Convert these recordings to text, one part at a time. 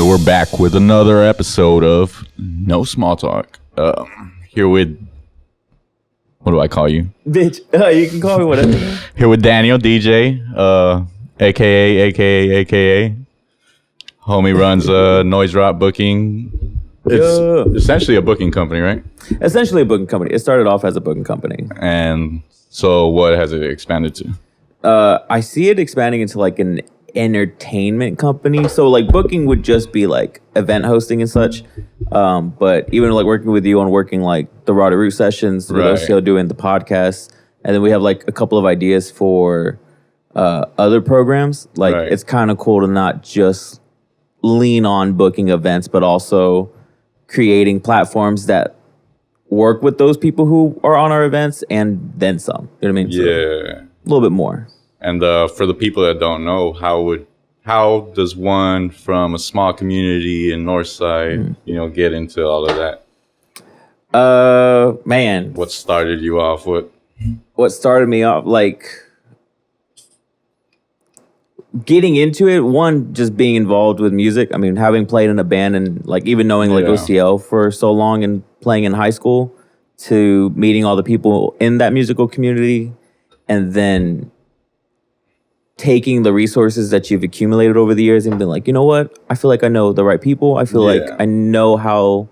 we're back with another episode of No Small Talk. Here with, what do I call you? Bitch, you can call me whatever. Here with Daniel, Deejay, aka. Homie runs Noise Drop Booking. It's essentially a booking company, right? Essentially a booking company. It started off as a booking company. And so what has it expanded to? I see it expanding into like an entertainment company. So like booking would just be like event hosting and such. But even like working with you on working like the Raw to Root sessions, with OCO doing the podcast. And then we have like a couple of ideas for other programs. Like it's kind of cool to not just lean on booking events, but also creating platforms that work with those people who are on our events and then some. You know what I mean? Yeah. So, a little bit more. And for the people that don't know, how does one from a small community in Northside, get into all of that? Man. What started you off? What started me off, like getting into it, one, just being involved with music. I mean, having played in a band and like even knowing like OCL for so long and playing in high school, to meeting all the people in that musical community, and then taking the resources that you've accumulated over the years and being like, you know what? I feel like I know the right people. I feel like I know how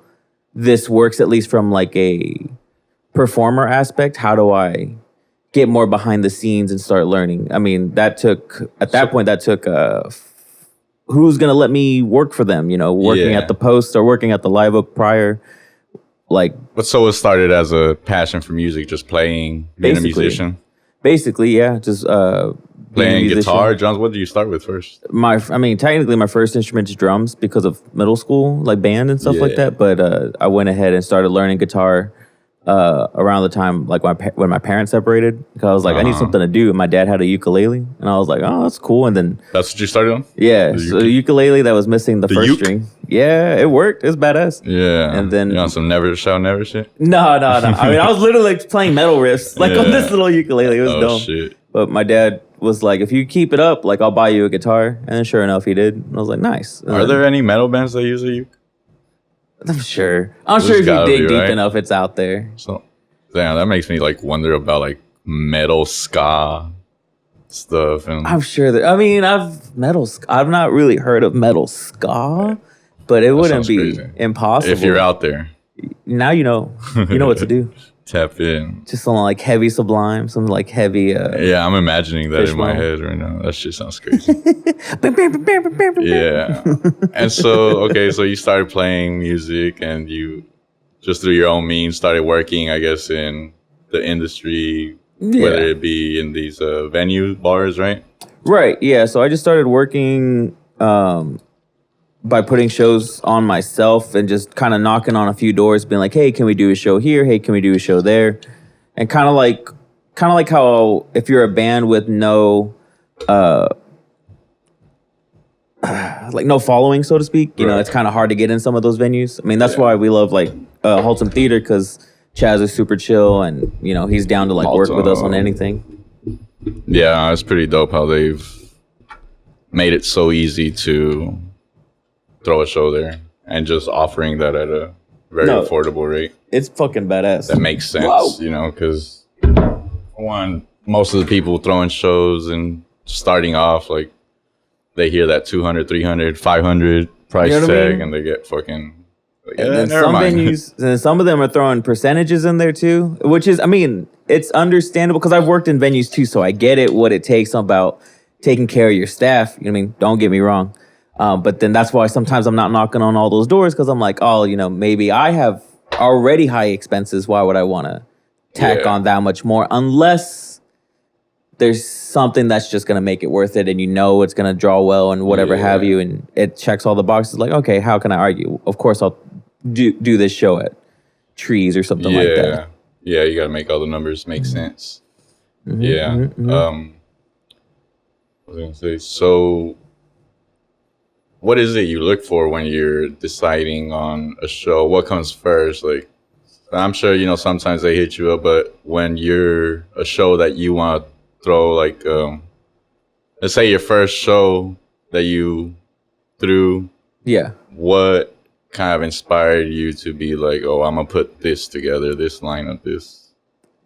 this works, at least from like a performer aspect. How do I get more behind the scenes and start learning? I mean, at that point, who's going to let me work for them? Working at the Post or working at the Live Oak prior. But so it started as a passion for music, just playing, being a musician? Basically, yeah. Just playing guitar, drums. What did you start with first? Technically my first instrument is drums because of middle school, like band and stuff like that. But I went ahead and started learning guitar around the time like when my parents separated, because I was like, I need something to do. And my dad had a ukulele, and I was like, oh, that's cool. And then that's what you started on? Yeah, so ukulele that was missing the first string. Yeah, it worked. It's badass. Yeah. And then some never shout never shit? No. I mean, I was literally like playing metal riffs like on this little ukulele. It was dumb. Shit. But my dad was like, if you keep it up, like I'll buy you a guitar. And then sure enough, he did. And I was like, nice. Are there any metal bands that use a uke? I'm sure if you dig deep enough, it's out there. So, damn, that makes me like wonder about like metal ska stuff. And I'm sure that, I've not really heard of metal ska, but it wouldn't be crazy. Impossible. If you're out there. Now you know what to do. Tap in. Just something like heavy Sublime, something like heavy. Yeah, I'm imagining that in my head right now. That shit sounds crazy. Yeah. And so you started playing music, and you just through your own means started working, I guess, in the industry, whether it be in these venue bars, right? Right. Yeah. So I just started working by putting shows on myself and just kind of knocking on a few doors, being like, hey, can we do a show here? Hey, can we do a show there? And kind of like how if you're a band with no no following, so to speak, it's kind of hard to get in some of those venues. I mean, that's why we love like Haltom Theater, because Chaz is super chill and he's down to like work with us on anything. Yeah, it's pretty dope how they've made it so easy to throw a show there and just offering that at a very affordable rate. It's fucking badass. That makes sense, because one, most of the people throwing shows and starting off, like they hear that 200, 300, 500 price tag and they get fucking like, and then some venues, and some of them are throwing percentages in there too, which is, it's understandable because I've worked in venues too, so I get it, what it takes about taking care of your staff. Don't get me wrong. But then that's why sometimes I'm not knocking on all those doors, because I'm like, maybe I have already high expenses. Why would I want to tack on that much more? Unless there's something that's just going to make it worth it, and it's going to draw well and whatever have you, and it checks all the boxes. Like, okay, how can I argue? Of course, I'll do this show at Trees or something like that. Yeah, you got to make all the numbers make sense. Mm-hmm, yeah. Mm-hmm. I was going to say, so what is it you look for when you're deciding on a show? What comes first? Like, I'm sure, sometimes they hit you up, but when you're a show that you want to throw, like, let's say your first show that you threw, what kind of inspired you to be like, oh, I'm gonna put this together, this line of this?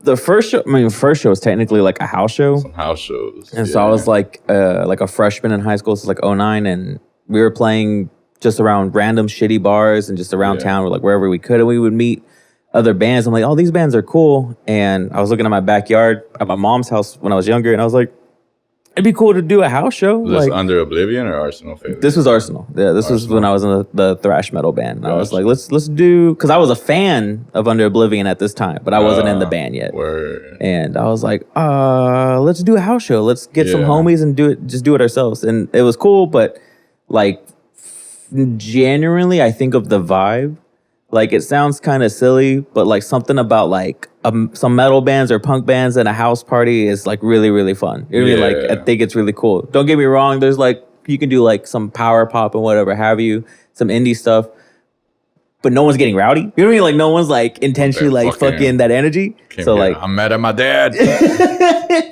The first show, first show was technically like a house show. Some house shows. And so I was like a freshman in high school, so it's like 09, and we were playing just around random shitty bars and just around town, or like wherever we could, and we would meet other bands. I'm like, oh, these bands are cool. And I was looking at my backyard at my mom's house when I was younger, and I was like, it'd be cool to do a house show. Was like, this Under Oblivion or Arsenal Failure? This was Arsenal. Yeah, this was when I was in the thrash metal band. And I was like, let's do, because I was a fan of Under Oblivion at this time, but I wasn't in the band yet. Word. And I was like, let's do a house show. Let's get some homies and do it ourselves. And it was cool, but like generally, I think of the vibe. Like, it sounds kind of silly, but like something about like some metal bands or punk bands and a house party is like really, really fun. You know what I mean? Like, I think it's really cool. Don't get me wrong. There's like, you can do like some power pop and whatever have you, some indie stuff, but no one's getting rowdy. You know what I mean? Like, no one's like intentionally like fucking that energy. So like, I'm mad at my dad.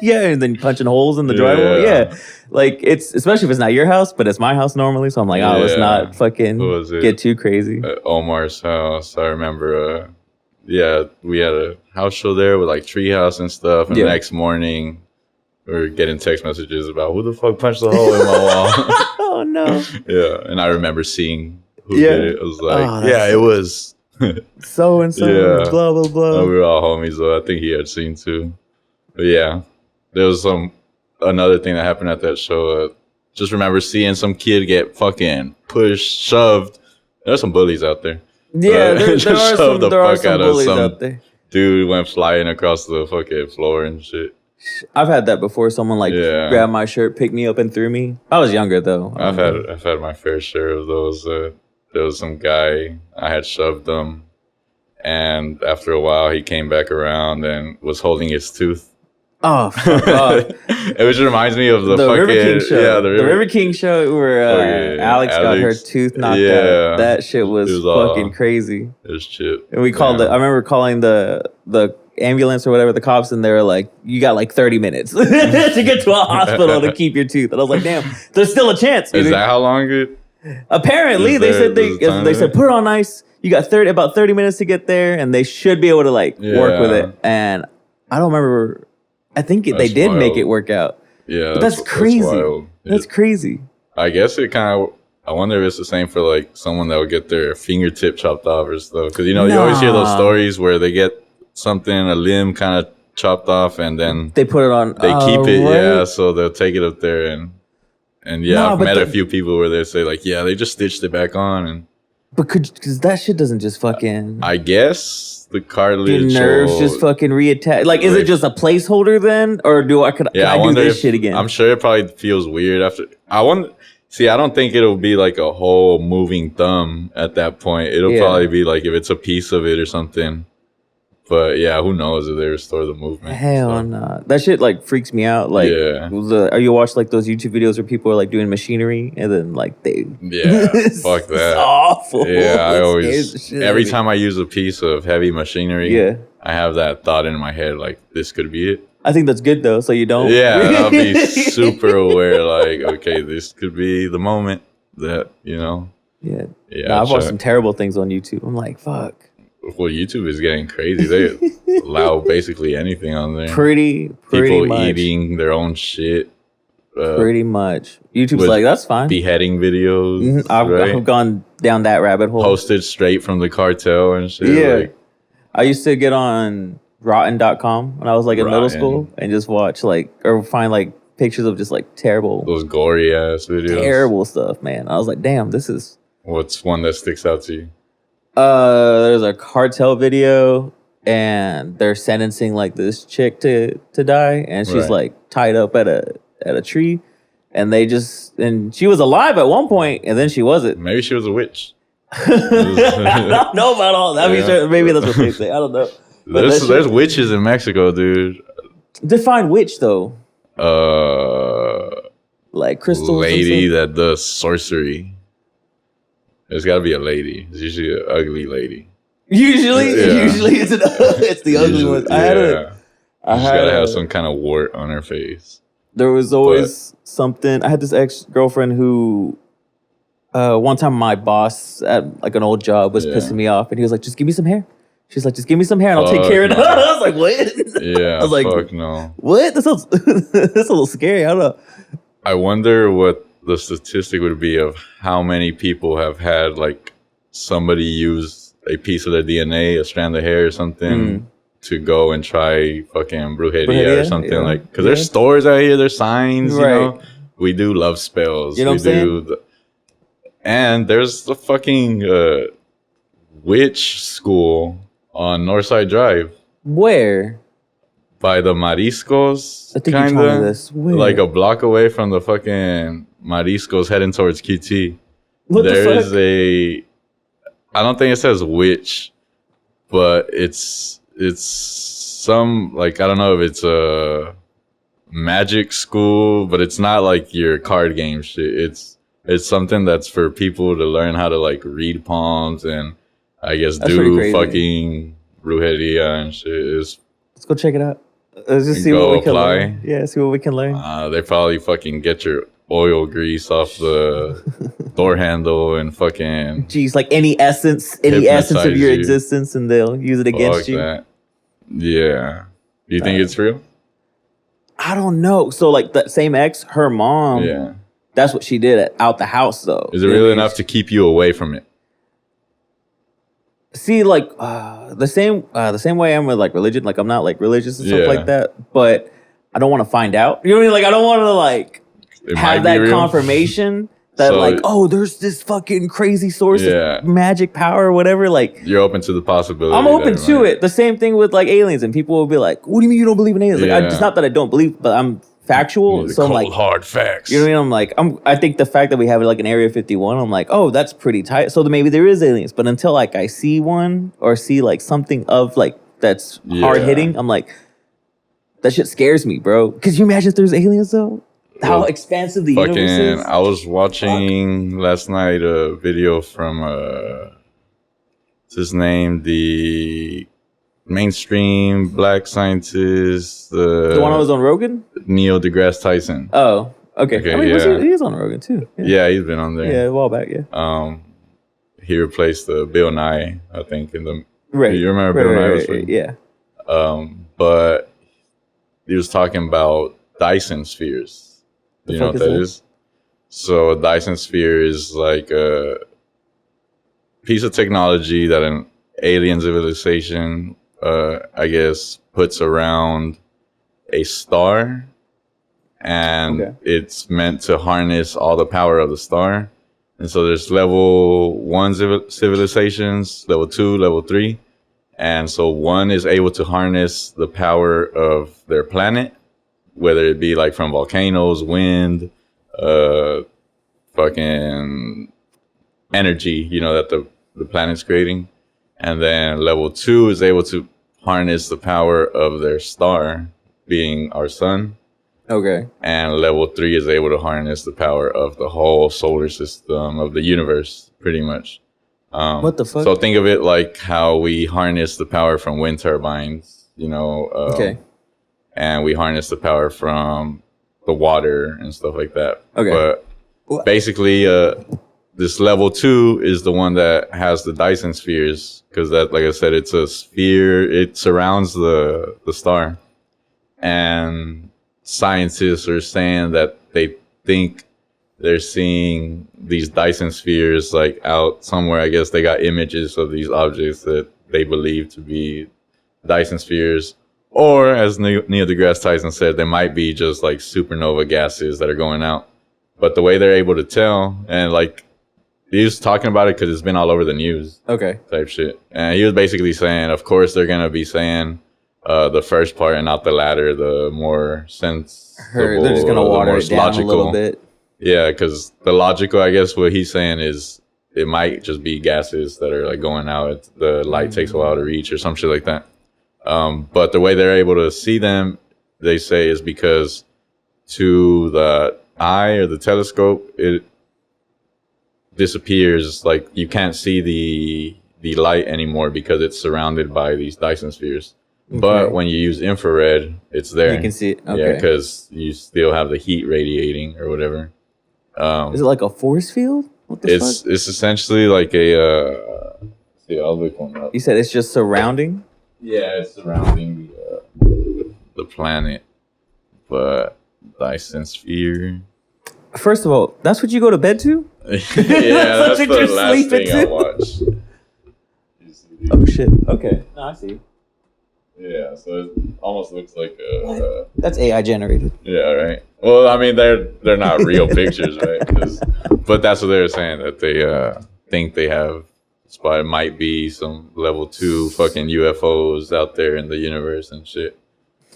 yeah, and then punching holes in the drywall. Yeah, like it's, especially if it's not your house, but it's my house normally. So I'm like, let's not fucking get too crazy. At Omar's house, I remember. We had a house show there with like treehouse and stuff. And the next morning, we were getting text messages about who the fuck punched the hole in my wall. Oh no. Yeah, and I remember seeing who did it. I was like, it was so and so. Blah blah blah. We were all homies, though. I think he had seen too. But yeah, there was another thing that happened at that show. Just remember seeing some kid get fucking pushed, shoved. There's some bullies out there. Yeah, there are some bullies out there. Dude went flying across the fucking floor and shit. I've had that before. Someone like grabbed my shirt, picked me up, and threw me. I was younger though. I've had my fair share of those. There was some guy, I had shoved him, and after a while he came back around and was holding his tooth. Oh, fuck off. It just reminds me of the fucking River King show. Yeah, the River King show where Alex got her tooth knocked out. That shit was fucking crazy. It was chip. And we called I remember calling the ambulance or whatever, the cops, and they were like, you got like 30 minutes to get to a hospital to keep your tooth. And I was like, damn, there's still a chance. Is that how long it? Apparently, they said put it on ice. You got about 30 minutes to get there, and they should be able to like work with it. And I don't remember. I think they did make it work out. Yeah, but that's crazy. That's crazy. I guess it kind of. I wonder if it's the same for like someone that would get their fingertip chopped off or stuff. Because you always hear those stories where they get a limb kind of chopped off, and then they put it on. They keep it, right? So they'll take it up there and I've met a few people where they say like, they just stitched it back on because that shit doesn't just fucking. I guess the cartilage, the nerves just fucking reattach. Like, is it just a placeholder then, or can I do this shit again? I'm sure it probably feels weird after. I don't think it'll be like a whole moving thumb at that point. It'll probably be like if it's a piece of it or something. But yeah, who knows if they restore the movement? Hell no. That shit like freaks me out. Like, are you watch like those YouTube videos where people are like doing machinery and then like they fuck that. It's awful. Yeah, I always every time I use a piece of heavy machinery, I have that thought in my head like this could be it. I think that's good though, so you don't. Yeah, I'll be super aware. Like, okay, this could be the moment that Yeah. I've watched some terrible things on YouTube. I'm like, fuck. Well, YouTube is getting crazy. They allow basically anything on there. Pretty people much. Eating their own shit. Pretty much. YouTube's like, that's fine. Beheading videos. Mm-hmm. I've gone down that rabbit hole. Posted straight from the cartel and shit. Yeah. I used to get on Rotten.com when I was like in middle school and just watch or find like pictures of just like terrible. Those gory ass videos. Terrible stuff, man. I was like, damn, this is. What's one that sticks out to you? There's a cartel video and they're sentencing like this chick to die, and she's like tied up at a tree, and she was alive at one point and then she wasn't. Maybe she was a witch. I don't know about all that. Maybe that's what they say. I don't know. There's witches in Mexico, dude. Define witch though. Like crystals. Lady that does sorcery. There's got to be a lady. It's usually an ugly lady. Usually it's the ugly one. She's got to have some kind of wart on her face. There was always something. I had this ex-girlfriend who one time my boss at like an old job was pissing me off, and he was like, "Just give me some hair." She's like, "Just give me some hair, and I'll take care of it." I was like, "What?" Yeah, I was like, fuck no. "What? That sounds that's a little scary." I don't know. I wonder what the statistic would be of how many people have had like somebody use a piece of their DNA, a strand of hair or something, to go and try fucking brujeria or something like. Because there's stores out here, there's signs, you know. We do love spells. You know what I'm saying? And there's the fucking witch school on Northside Drive. Where? By the Mariscos, I think you told me this. Where? Like a block away from the fucking Mariscos heading towards QT. What the fuck? There's I don't think it says witch, but it's some, like, I don't know if it's a magic school, but it's not like your card game shit. It's something that's for people to learn how to like read palms and I guess do fucking brujeria and shit. Let's go check it out. Let's just see what we can learn. Yeah, see what we can learn. They probably fucking get your oil grease off the door handle and fucking jeez, like any essence of your existence, and they'll use it against you. That. Yeah. Do you think it's real? I don't know. So like that same ex, her mom, that's what she did out the house though. Is it really enough to keep you away from it? See, like the same way I'm with like religion. Like I'm not like religious and stuff like that, but I don't want to find out. You know what I mean? Like I don't want to like have that confirmation that like, oh, there's this fucking crazy source of magic power or whatever. Like you're open to the possibility. I'm open to it. The same thing with like aliens, and people will be like, "What do you mean you don't believe in aliens?" Like it's not that I don't believe, but I'm factual. So I'm like hard facts. You know what I mean? I'm like I think the fact that we have like an Area 51, I'm like, oh, that's pretty tight. So maybe there is aliens, but until like I see one or see like something of like that's hard hitting, I'm like, that shit scares me, bro. Could you imagine if there's aliens though? How expansive the universe is. I was watching last night a video from what's his name, the mainstream black scientist, the one I was on Rogan, Neil deGrasse Tyson. Oh, okay. I mean, he's on Rogan too. Yeah, he's been on there. Yeah, a while back. Yeah. He replaced Bill Nye, I think, in the You remember Bill Nye? Was yeah. But he was talking about Dyson spheres. You know what that is? So a Dyson sphere is like a piece of technology that an alien civilization, I guess, puts around a star, and it's meant to harness all the power of the star. And so there's level 1 civilizations, level 2, level 3. And so 1 is able to harness the power of their planet, whether it be like from volcanoes, wind, fucking energy, you know, that the planet's creating. And then level 2 is able to harness the power of their star, being our sun. Okay. And level 3 is able to harness the power of the whole solar system, of the universe, pretty much. What the fuck? So think of it like how we harness the power from wind turbines, you know. And we harness the power from the water and stuff like that. Okay. But basically, this level 2 is the one that has the Dyson spheres, because that, like I said, it's a sphere. It surrounds the star. And scientists are saying that they think they're seeing these Dyson spheres like out somewhere. I guess they got images of these objects that they believe to be Dyson spheres. Or, as Neil deGrasse Tyson said, they might be just like supernova gases that are going out. But the way they're able to tell, and like, he was talking about it because it's been all over the news. Okay. Type shit. And he was basically saying, of course, they're going to be saying the first part and not the latter, the more sensible, they're just going to water it down logical. A little bit. Yeah, because the logical, I guess, what he's saying is it might just be gases that are like going out. The light takes a while to reach or some shit like that. But the way they're able to see them, they say, is because to the eye or the telescope, it disappears. Like you can't see the light anymore because it's surrounded by these Dyson spheres. Okay. But when you use infrared, it's there. You can see it. Okay. Yeah, because you still have the heat radiating or whatever. Is it like a force field? What the It's fuck? it's essentially like a. See, I'll look one up. You said it's just surrounding? Yeah, it's surrounding the planet, but Dyson sphere. First of all, that's what you go to bed to? Yeah, that's what the you're last sleeping thing I to? watched. Oh shit. Okay. No, I see. Yeah, so it almost looks like a. That's AI generated. Yeah, right. Well, I mean, they're not real pictures, right? But that's what they were saying, that they think they have spot. It might be some level 2 fucking UFOs out there in the universe and shit.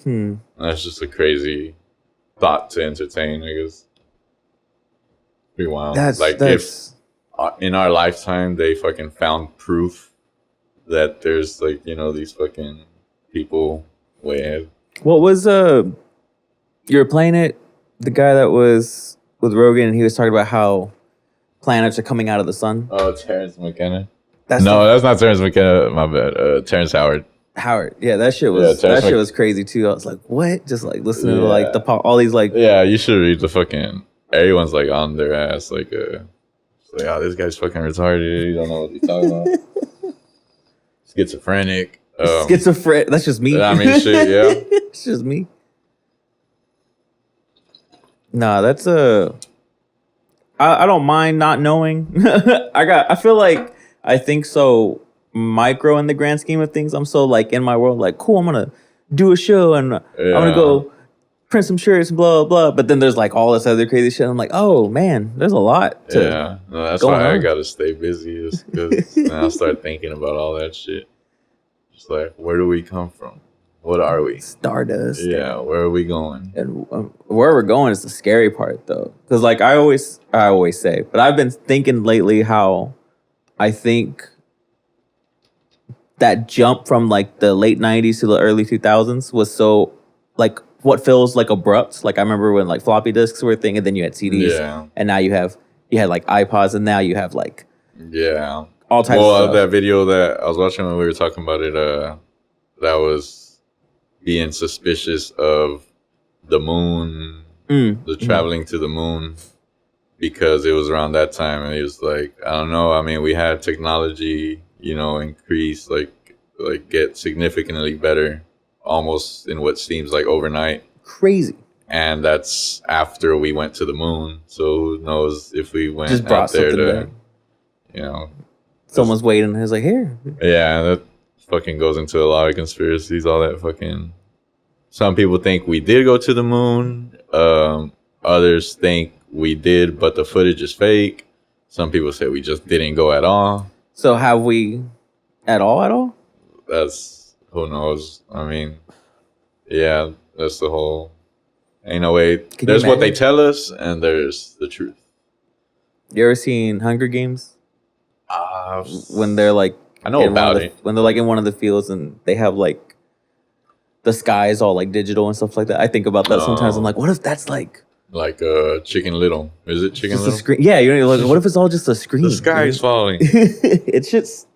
That's just a crazy thought to entertain, I guess. Pretty wild. That's if in our lifetime they fucking found proof that there's like, these fucking people way ahead. What was you were playing it? The guy that was with Rogan, and he was talking about how planets are coming out of the sun. Oh, Terrence McKenna. That's That's not Terrence McKenna. My bad. Terrence Howard. Howard. Yeah, that shit was was crazy too. I was like, what? Just like listening to like all these like. Yeah, you should read the fucking. Everyone's like on their ass, like oh, this guy's fucking retarded. You don't know what he's talking about. Schizophrenic. Schizophrenic. That's just me. I mean, shit. Yeah. It's just me. Nah, that's I don't mind not knowing. I feel like I think so micro in the grand scheme of things. I'm so like in my world, like cool. I'm gonna do a show and I'm gonna go print some shirts, blah blah. But then there's like all this other crazy shit. I'm like, oh man, there's a lot. That's why I gotta stay busy. Because then I'll start thinking about all that shit. Just like, where do we come from? What are we? Stardust. Yeah, where are we going? And where we're going is the scary part, though, because like I always say, but I've been thinking lately how I think that jump from like the late '90s to the early 2000s was so like what feels like abrupt. Like I remember when like floppy disks were a thing, and then you had CDs, and now you had like iPods, and now you have like all types. of stuff. That video that I was watching when we were talking about it, that was being suspicious of the moon, the traveling to the moon, because it was around that time, and he was like, I don't know. I mean, we had technology, increase, like get significantly better, almost in what seems like overnight. Crazy. And that's after we went to the moon. So who knows if we went just brought out there to, back. Someone's waiting. And he's like, here. Yeah, that fucking goes into a lot of conspiracies, all that fucking. Some people think we did go to the moon. Others think we did, but the footage is fake. Some people say we just didn't go at all. So have we at all? That's, who knows? I mean, yeah, that's the whole. Ain't no way. There's what they tell us, and there's the truth. You ever seen Hunger Games? When they're like, I know about it. When they're like in one of the fields and they have like the sky is all like digital and stuff like that. I think about that sometimes. I'm like, what if that's like Chicken Little? Is it Chicken Little? A screen? Yeah, you're like, what if it's all just a screen? The sky is falling. It's just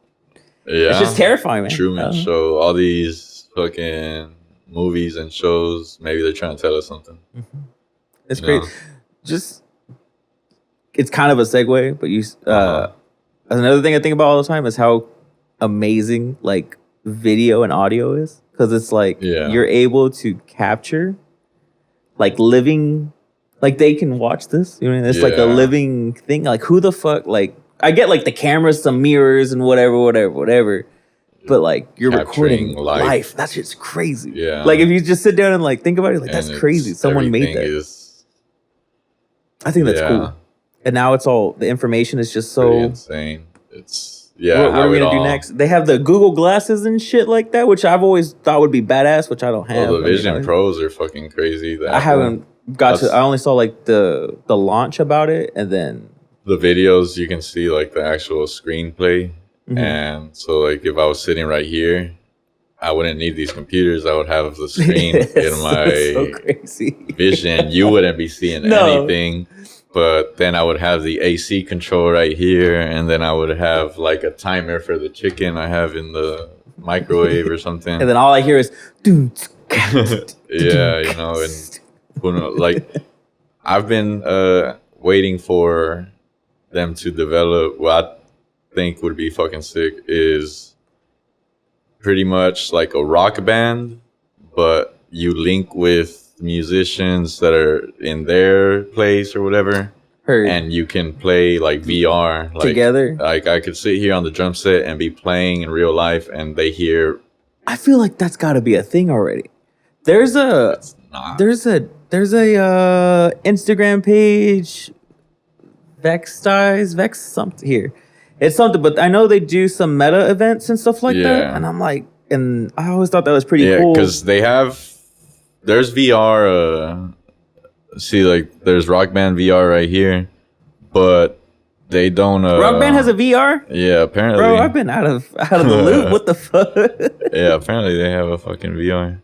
terrifying, man. Truman Show, all these fucking movies and shows. Maybe they're trying to tell us something. Mm-hmm. It's great. Just it's kind of a segue, but another thing I think about all the time is how amazing like video and audio is, because it's like you're able to capture like living, like they can watch this, it's like a living thing. Like who the fuck, like I get like the cameras, some mirrors and whatever, but like you're recording life. That shit's crazy. Like if you just sit down and like think about it, like that's crazy. Someone made that. I think that's cool. And now it's all the information is just so insane. It's what are we gonna do next? They have the Google glasses and shit like that, which I've always thought would be badass, which I don't have. The Vision Pros are fucking crazy. I haven't got to. I only saw like the launch about it, and then the videos you can see like the actual screenplay. And so like if I was sitting right here, I wouldn't need these computers. I would have the screen in my vision. You wouldn't be seeing anything. But then I would have the AC control right here, and then I would have like a timer for the chicken I have in the microwave or something. And then all I hear is, yeah, and who knows? Like I've been waiting for them to develop what I think would be fucking sick is pretty much like a rock band, but you link with musicians that are in their place or whatever. Heard. And you can play like VR together. Like I could sit here on the drum set and be playing in real life, and they hear. I feel like that's got to be a thing already. There's a Instagram page, Vex something here. It's something, but I know they do some meta events and stuff like that, and I'm like, and I always thought that was pretty cool. Yeah, because there's VR. See, like there's Rock Band VR right here, but they don't. Rock Band has a VR. Yeah, apparently. Bro, I've been out of the loop. What the fuck? Yeah, apparently they have a fucking VR.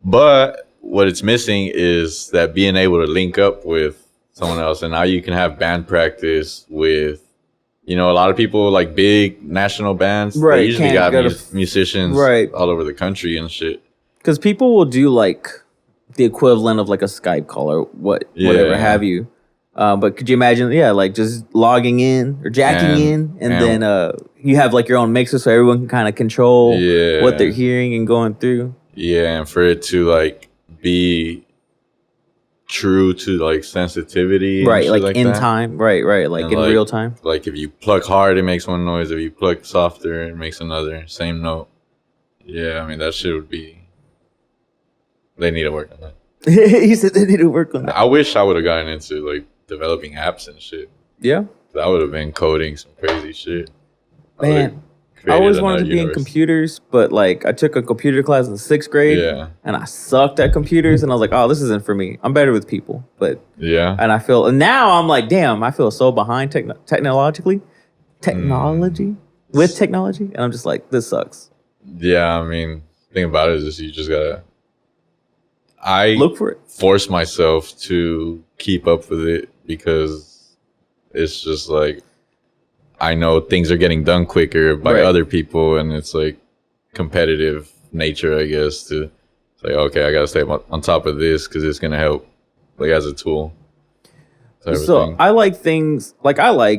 But what it's missing is that being able to link up with someone else, and now you can have band practice with, a lot of people like big national bands. Right, they usually got musicians all over the country and shit. Because people will do like the equivalent of like a Skype call or whatever have you. But could you imagine, like just logging in or jacking in, and then you have like your own mixer so everyone can kind of control what they're hearing and going through. Yeah, and for it to like be true to like sensitivity, right? And like in that. Time, right? Like and in real time. Like if you pluck hard, it makes one noise. If you pluck softer, it makes another. Same note. Yeah, I mean that shit would be. They need to work on that. He said they need to work on that. I wish I would have gotten into like developing apps and shit. Yeah, I would have been coding some crazy shit. Man, I always wanted to be in computers, but like I took a computer class in 6th grade, and I sucked at computers, and I was like, oh, this isn't for me. I'm better with people, but and I feel, and now I'm like, damn, I feel so behind technology, and I'm just like, this sucks. Yeah, I mean, the thing about it is you just gotta. I look for it. Force myself to keep up with it because it's just like I know things are getting done quicker by other people, and it's like competitive nature, I guess. To say, okay, I gotta stay on top of this because it's gonna help, like as a tool. So I like things like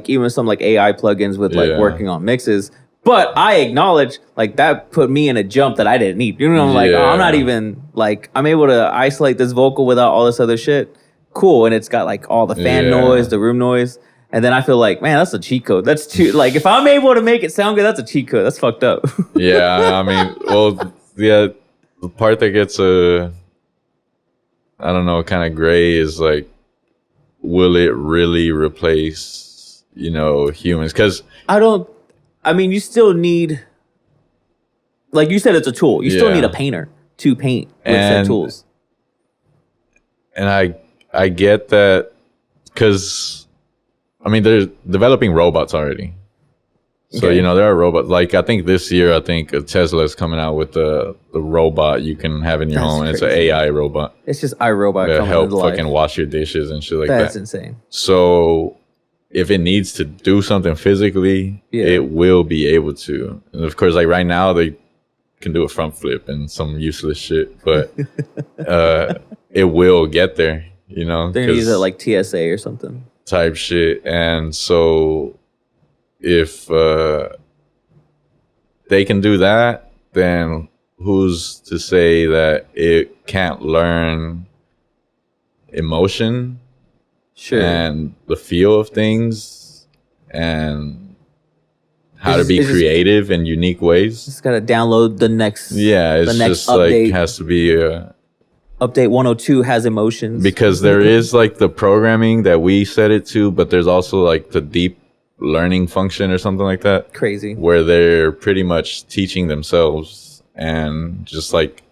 even some like AI plugins with like working on mixes. But I acknowledge, like, that put me in a jump that I didn't need. You know, like, I'm not even, like, I'm able to isolate this vocal without all this other shit. Cool. And it's got, like, all the fan noise, the room noise. And then I feel like, man, that's a cheat code. That's too, like, if I'm able to make it sound good, that's a cheat code. That's fucked up. Yeah, I mean, well, the part that gets, I don't know, kind of gray is, like, will it really replace, humans? Because I mean, you still need, like you said, it's a tool. You still need a painter to paint with said tools. And I get that because, I mean, they're developing robots already. So, there are robots. Like, I think this year, Tesla is coming out with the robot you can have in your home. Crazy. It's an AI robot. It's just iRobot that coming help to life. Fucking wash your dishes and shit like that. That's insane. So if it needs to do something physically, it will be able to. And of course, like right now, they can do a front flip and some useless shit, but it will get there, They're going to use it like TSA or something. Type shit. And so if they can do that, then who's to say that it can't learn emotion? Sure. And the feel of things and how to be creative in unique ways. Just gotta download the next. Yeah, it's just update. Like has to be update 102 has emotions because there is like the programming that we set it to, but there's also like the deep learning function or something like that. Crazy. Where they're pretty much teaching themselves and just like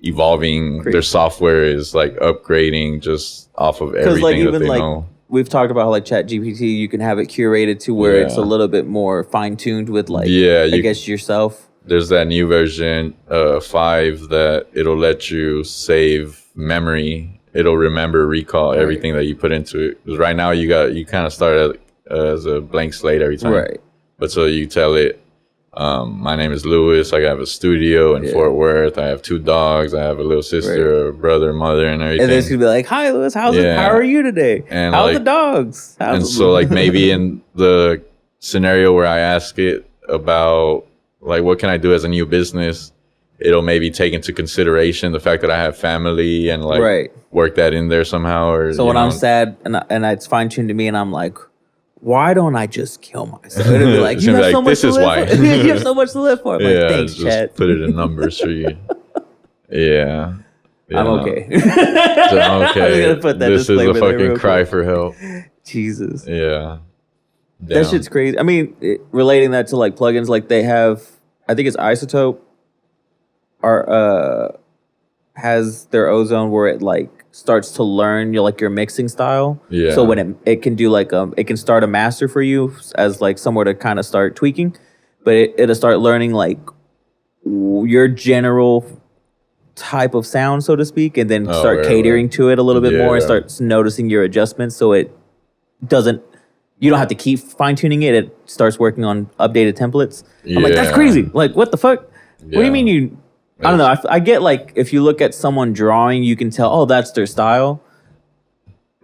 evolving. Their software is like upgrading just off of everything like, even that they like, know. We've talked about how like ChatGPT, you can have it curated to where it's a little bit more fine-tuned with like, I guess yourself. There's that new version 5 that it'll let you save memory. It'll remember, recall everything that you put into it. Because right now you kind of start as a blank slate every time. Right. But so you tell it, My name is Lewis. I have a studio in Fort Worth. I have 2 dogs. I have a little sister, a brother, mother, and everything. And then she'd be like, "Hi, Lewis. How are you today? And how's the dogs?" So like maybe in the scenario where I ask it about like what can I do as a new business, it'll maybe take into consideration the fact that I have family and like work that in there somehow. Or so when I'm sad and it's fine tuned to me, and I'm like, why don't I just kill myself? It'd be like, you have so much to live for. You have so much to live for. I'm like, thanks, just Chad. Put it in numbers for you. Yeah. I'm okay. So, I'm okay. I'm gonna put that this is a fucking cry for help. Jesus. Yeah. That shit's crazy. I mean, relating that to like plugins, like they have, I think it's Isotope, has their ozone where it like starts to learn your mixing style. Yeah. So when it can do like it can start a master for you as like somewhere to kind of start tweaking, but it'll start learning like your general type of sound, so to speak, and then start catering to it a little bit more and starts noticing your adjustments, so it doesn't. You don't have to keep fine tuning it. It starts working on updated templates. I'm like, that's crazy. Like, what the fuck? What do you mean you? I don't know. I get like if you look at someone drawing, you can tell, oh, that's their style.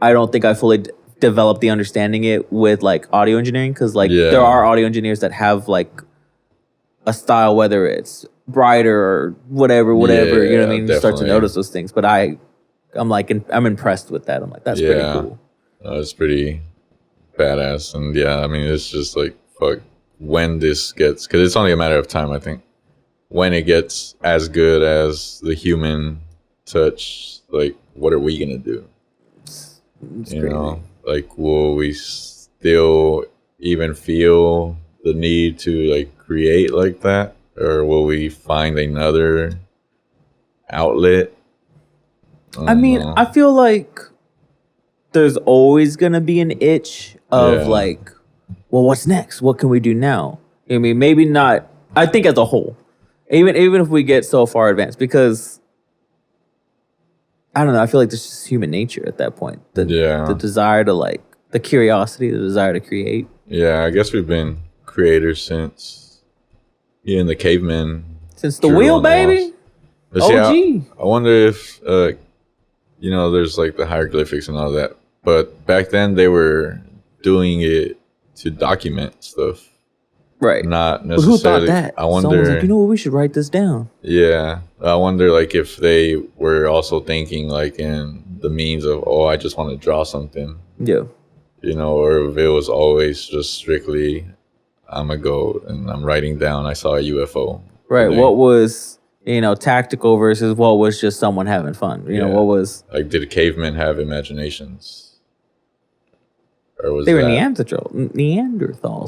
I don't think I fully developed the understanding it with like audio engineering, because like there are audio engineers that have like a style, whether it's brighter or whatever. You know what I mean? You start to notice those things. But I'm impressed with that. I'm like, that's pretty cool. It's pretty badass. And I mean, it's just like, fuck, when this gets, because it's only a matter of time, I think. When it gets as good as the human touch, like, what are we gonna do? It's you know, like, will we still even feel the need to like create like that, or will we find another outlet? I mean, I feel like there's always gonna be an itch of like, well, what's next? What can we do now? I mean, maybe not. I think as a whole. Even if we get so far advanced, because I don't know, I feel like this is just human nature at that point. The desire to like, the curiosity, the desire to create. Yeah, I guess we've been creators since the cavemen. Since the wheel, baby. OG. I wonder if there's like the hieroglyphics and all that, but back then they were doing it to document stuff. Right. Not necessarily. But who thought that? I wonder. Someone's like, you know what? We should write this down. Yeah. I wonder, like, if they were also thinking, like, in the means of, oh, I just want to draw something. Yeah. Or if it was always just strictly, I'm a go and I'm writing down, I saw a UFO. Right. What was, tactical versus what was just someone having fun? What was. Like, did cavemen have imaginations? Or was they were Neanderthals.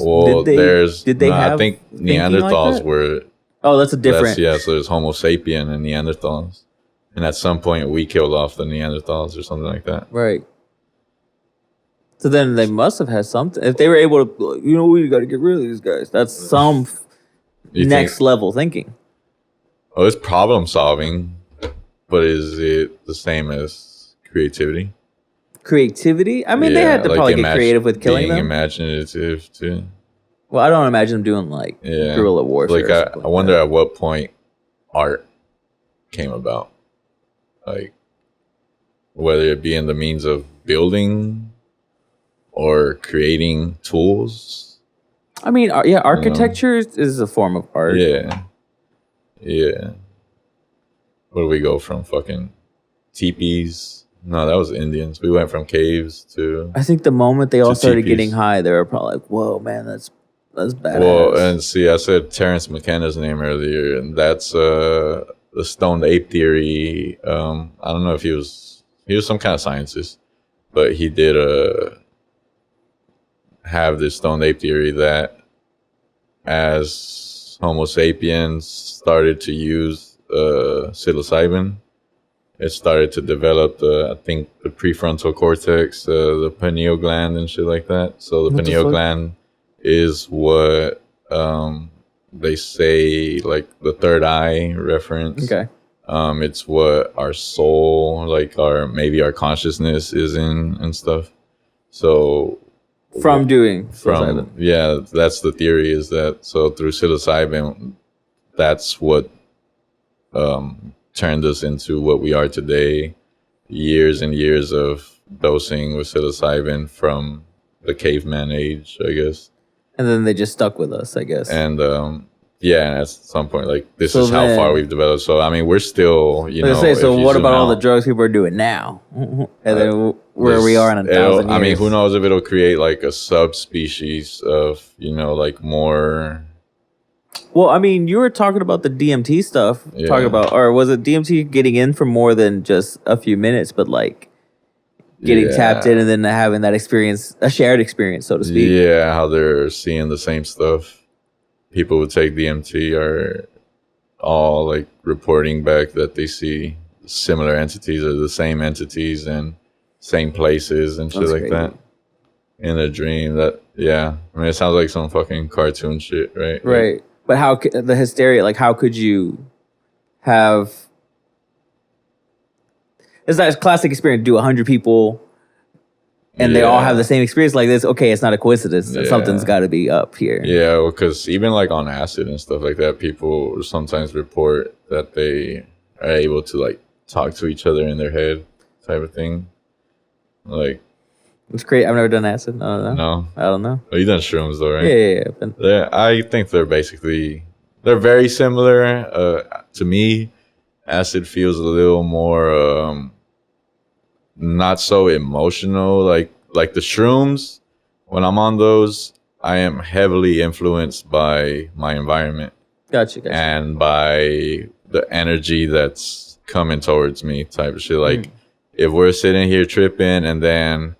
Well, did they have? I think Neanderthals like were. Oh, that's a different. So there's Homo sapien and Neanderthals, and at some point we killed off the Neanderthals or something like that. Right. So then they must have had something. If they were able to, we got to get rid of these guys. That's some next level thinking. Oh, it's problem solving, but is it the same as creativity? Creativity? I mean, they had to probably get creative with killing them. Imaginative too. Well, I don't imagine them doing like guerrilla warfare. Like I wonder at what point art came about. Like whether it be in the means of building or creating tools. I mean, architecture is a form of art. Yeah. Where do we go from? Fucking teepees. No, that was Indians. We went from caves to. I think the moment they all started getting high, they were probably like, "Whoa, man, that's badass." Well, and see, I said Terrence McKenna's name earlier, and that's the stoned ape theory. I don't know if he was some kind of scientist, but he did have this stoned ape theory that as Homo sapiens started to use psilocybin, it started to develop the prefrontal cortex, the pineal gland and shit like that. So the pineal gland is what they say, like the third eye reference. Okay. It's what our soul, like maybe our consciousness is in and stuff. So from doing psilocybin. from yeah, that's the theory, is that so through psilocybin, that's what turned us into what we are today. Years and years of dosing with psilocybin from the caveman age, I guess. And then they just stuck with us, I guess. And yeah, at some point, like this So is how then- far we've developed. So I mean, we're still, you know. So if you what zoom about all the out, drugs people are doing now? And then where we are in 1,000 years. I mean, who knows if it'll create like a subspecies of, you know, like more. Well, I mean, you were talking about the DMT stuff. Yeah. Talking about, or was it DMT getting in for more than just a few minutes, but like getting tapped in and then having that experience, a shared experience, so to speak. Yeah, how they're seeing the same stuff. People who take DMT are all like reporting back that they see similar entities or the same entities and same places and shit That's like crazy. that in a dream. That I mean, it sounds like some fucking cartoon shit, right? Right. But how the hysteria, like how could you have, it's that classic experience, do 100 people and they all have the same experience like this. Okay, it's not a coincidence. Yeah. Something's got to be up here. Yeah, because even like on acid and stuff like that, people sometimes report that they are able to like talk to each other in their head, type of thing. Like, It's great. I've never done acid. I don't know. no, I don't know. oh, you done shrooms though, right? Yeah. But I think they're very similar. To me, acid feels a little more not so emotional. Like the shrooms, when I'm on those, I am heavily influenced by my environment Gotcha. and by the energy that's coming towards me, type of shit. Like if we're sitting here tripping and then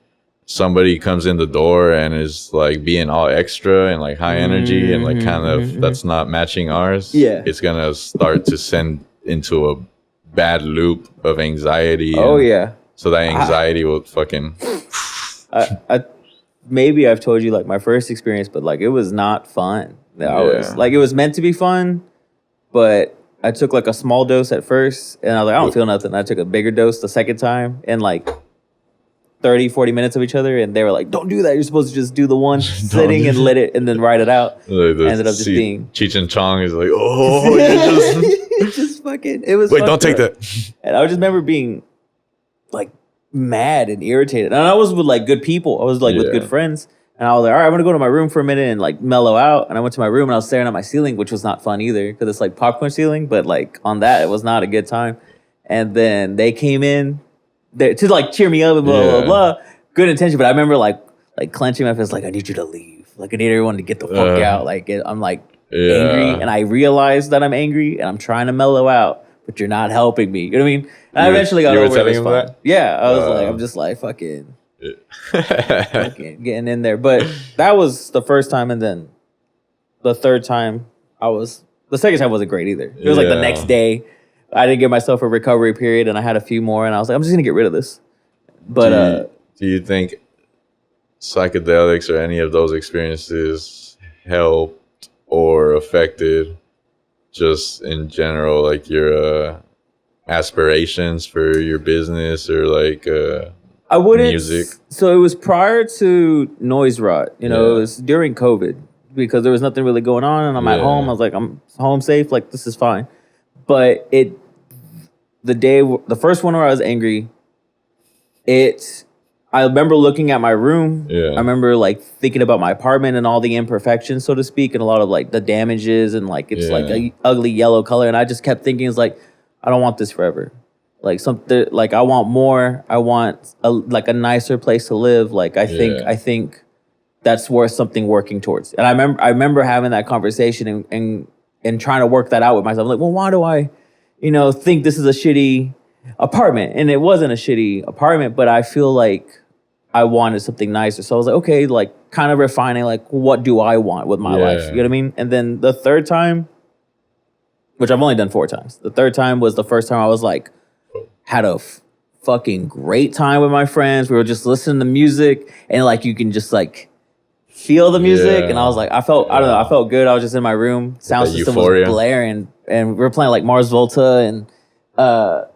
somebody comes in the door and is like being all extra and like high energy and like kind of that's not matching ours, it's gonna start to send into a bad loop of anxiety. Oh yeah. So that anxiety will fucking. I maybe I've told you like my first experience, but like it was not fun. I was like, it was meant to be fun, but I took like a small dose at first and I was like, I don't feel nothing. I took a bigger dose the second time and like 30, 40 minutes of each other, and they were like, don't do that. You're supposed to just do the one sitting and let it and then write it out. Ended up just being Cheech and Chong is like, oh, you just just fucking, it was wait, don't fucked take up. that. And I just remember being like mad and irritated. And I was with like good people. I was like with good friends. And I was like, all right, I'm going to go to my room for a minute and like mellow out. And I went to my room and I was staring at my ceiling, which was not fun either because it's like popcorn ceiling. But like on that, it was not a good time. And then they came in to like cheer me up and blah, blah, blah. Good intention. But I remember like clenching my fist, like, I need you to leave. Like, I need everyone to get the fuck out. Like, I'm like angry. And I realize that I'm angry and I'm trying to mellow out. But you're not helping me. You know what I mean? And I eventually got over it. It was fine. Yeah, I was like, I'm just like fucking getting in there. But that was the first time, and then the third time the second time wasn't great either. It was like the next day. I didn't give myself a recovery period, and I had a few more, and I was like, I'm just gonna get rid of this. But do you think psychedelics or any of those experiences helped or affected just in general, like your aspirations for your business or like I wouldn't. Music? So it was prior to Noise Rot. You know, it was during COVID because there was nothing really going on, and I'm at home. I was like, I'm home safe. Like, this is fine. But the first one where I was angry, I remember looking at my room. Yeah. I remember like thinking about my apartment and all the imperfections, so to speak, and a lot of like the damages and like it's like a ugly yellow color. And I just kept thinking, it's like, I don't want this forever. Like something like I want more. I want a nicer place to live. Like I think that's worth something working towards. And I remember having that conversation and trying to work that out with myself. I'm like, well, why do I, think this is a shitty apartment? And it wasn't a shitty apartment, but I feel like I wanted something nicer. So I was like, okay, like kind of refining, like, what do I want with my life? You know what I mean? And then the third time, which I've only done 4 times. The third time was the first time I was like, had a fucking great time with my friends. We were just listening to music and like, you can just like feel the music. And I was like, I felt good. I was just in my room. Sound system was blaring and we were playing like Mars Volta and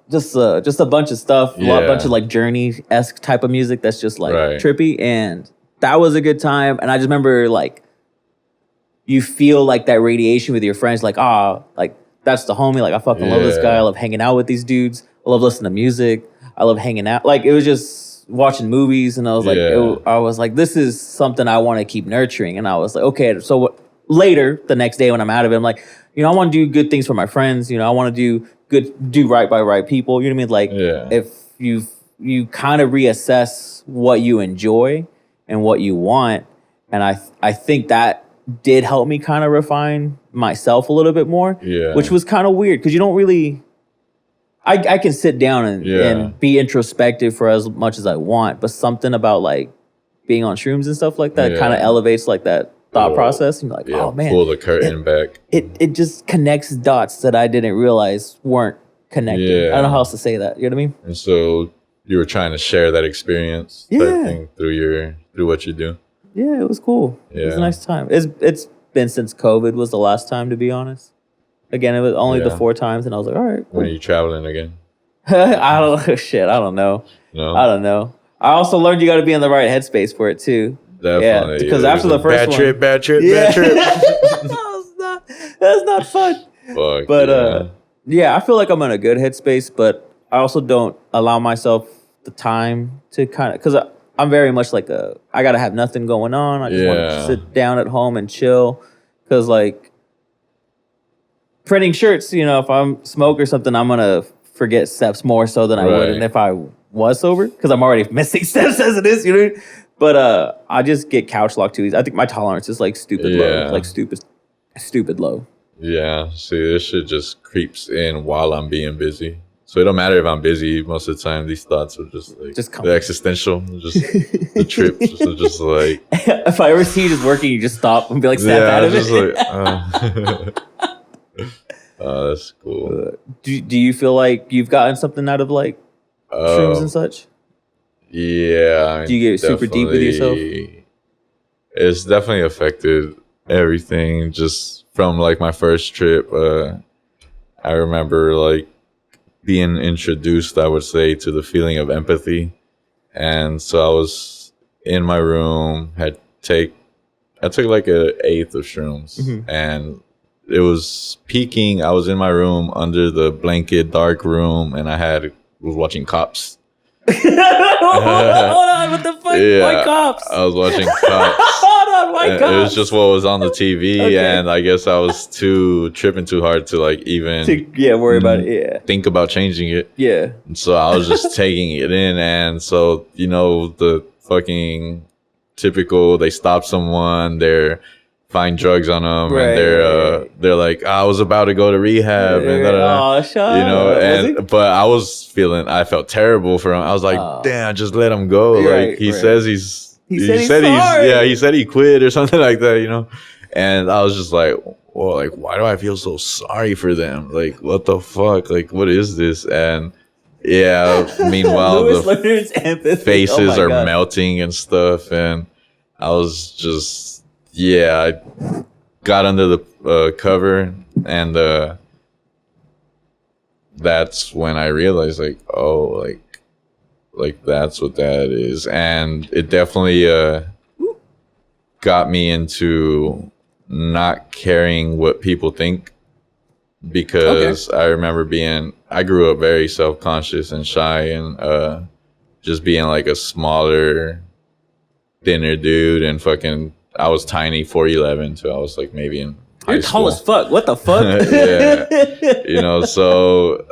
just a bunch of stuff, a bunch of like Journey-esque type of music that's just like trippy. And that was a good time. And I just remember like you feel like that radiation with your friends, like, like that's the homie. Like I fucking love this guy. I love hanging out with these dudes. I love listening to music. I love hanging out. Like it was just watching movies, and I was like, I was like, this is something I want to keep nurturing. And I was like, okay, so later the next day when I'm out of it, I'm like, I want to do good things for my friends. I want to do right by right people. You know what I mean? Like if you kind of reassess what you enjoy and what you want, and I think that did help me kind of refine myself a little bit more. Yeah, which was kind of weird because you don't really. I can sit down and be introspective for as much as I want, but something about like being on shrooms and stuff like that kind of elevates like that thought process. And you're like, oh man, pull the curtain back. It just connects dots that I didn't realize weren't connected. I don't know how else to say that. You know what I mean? And so you were trying to share that experience type thing through what you do. Yeah, it was cool. Yeah. It was a nice time. It's been since COVID was the last time, to be honest. Again, it was only the 4 times, and I was like, all right. Cool. When are you traveling again? I don't know. No? I don't know. I also learned you got to be in the right headspace for it, too. Definitely. Because after the first one. Bad trip. That's not fun. Fuck, but, I feel like I'm in a good headspace, but I also don't allow myself the time to kind of, because I'm very much like I got to have nothing going on. I just want to sit down at home and chill. Because, like, printing shirts, if I'm smoke or something, I'm gonna forget steps more so than I would if I was sober, because I'm already missing steps as it is, But I just get couch locked too easy. I think my tolerance is like stupid low, like stupid low. Yeah, see, this shit just creeps in while I'm being busy. So it don't matter if I'm busy. Most of the time, these thoughts are just like the existential, just the trips. So just like if I ever see you just working, you just stop and be like, snap out of it. Like, oh, that's cool. Do you feel like you've gotten something out of like shrooms and such? Yeah. Do you get super deep with yourself? It's definitely affected everything. Just from like my first trip, I remember like being introduced, I would say, to the feeling of empathy. And so I was in my room, I took like an eighth of shrooms, and it was peaking. I was in my room under the blanket, dark room, and was watching Cops. Hold on, what the fuck? Why Cops? I was watching Cops. Hold on, why Cops? It was just what was on the TV, and I guess I was tripping too hard to like even worry about it. Yeah, think about changing it. Yeah, and so I was just taking it in, and so the fucking typical. They stop someone. Find drugs on them, and they're like, I was about to go to rehab, and but I felt terrible for him. I was like, damn, just let him go. Like he said he quit or something like that, And I was just like, well, like, why do I feel so sorry for them? Like, what the fuck? Like, what is this? And meanwhile, the faces are melting and stuff, and I was just. Yeah, I got under the cover, and that's when I realized, like, oh, like that's what that is, and it definitely got me into not caring what people think, because I remember I grew up very self-conscious and shy, and just being like a smaller, thinner dude, and fucking. I was tiny, 4'11", so I was like maybe in high You're school. Tall as fuck. What the fuck? So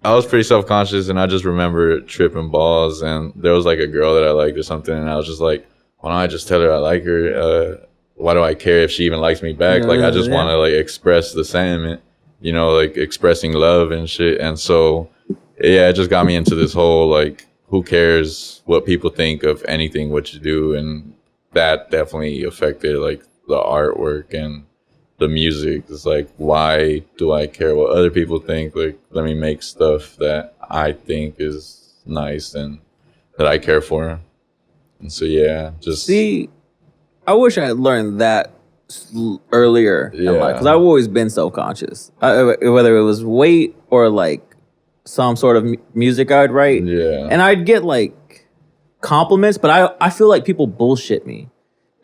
I was pretty self-conscious, and I just remember tripping balls, and there was like a girl that I liked or something, and I was just like, why don't I just tell her I like her? Why do I care if she even likes me back? Like, I just want to like express the sentiment, like expressing love and shit. And so, it just got me into this whole like, who cares what people think of anything, what you do, and that definitely affected like the artwork and the music. It's like, why do I care what other people think? Like, let me make stuff that I think is nice and that I care for. And so just see, I wish I had learned that earlier in life, because I've always been self-conscious, whether it was weight or like some sort of music I'd write, and I'd get like compliments, but I feel like people bullshit me.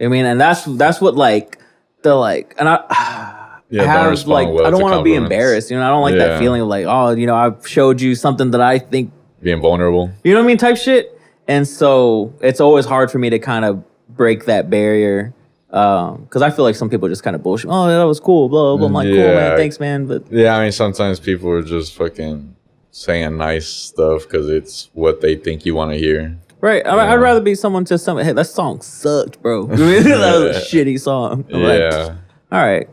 I mean, and that's what like the like, and I don't have respond like well I don't to want to be compliments. embarrassed. You know, I don't like that feeling of like, oh, you know, I've showed you something that I think, being vulnerable. you know what I mean, type shit. And so it's always hard for me to kind of break that barrier. Because I feel like some people just kind of bullshit. Oh, that was cool, blah, blah. I'm like, cool, man, thanks, man. But yeah, I mean, sometimes people are just fucking saying nice stuff because it's what they think you want to hear. right, I'd rather be someone to some. Hey, that song sucked, bro. That was a shitty song. I'm like, all right,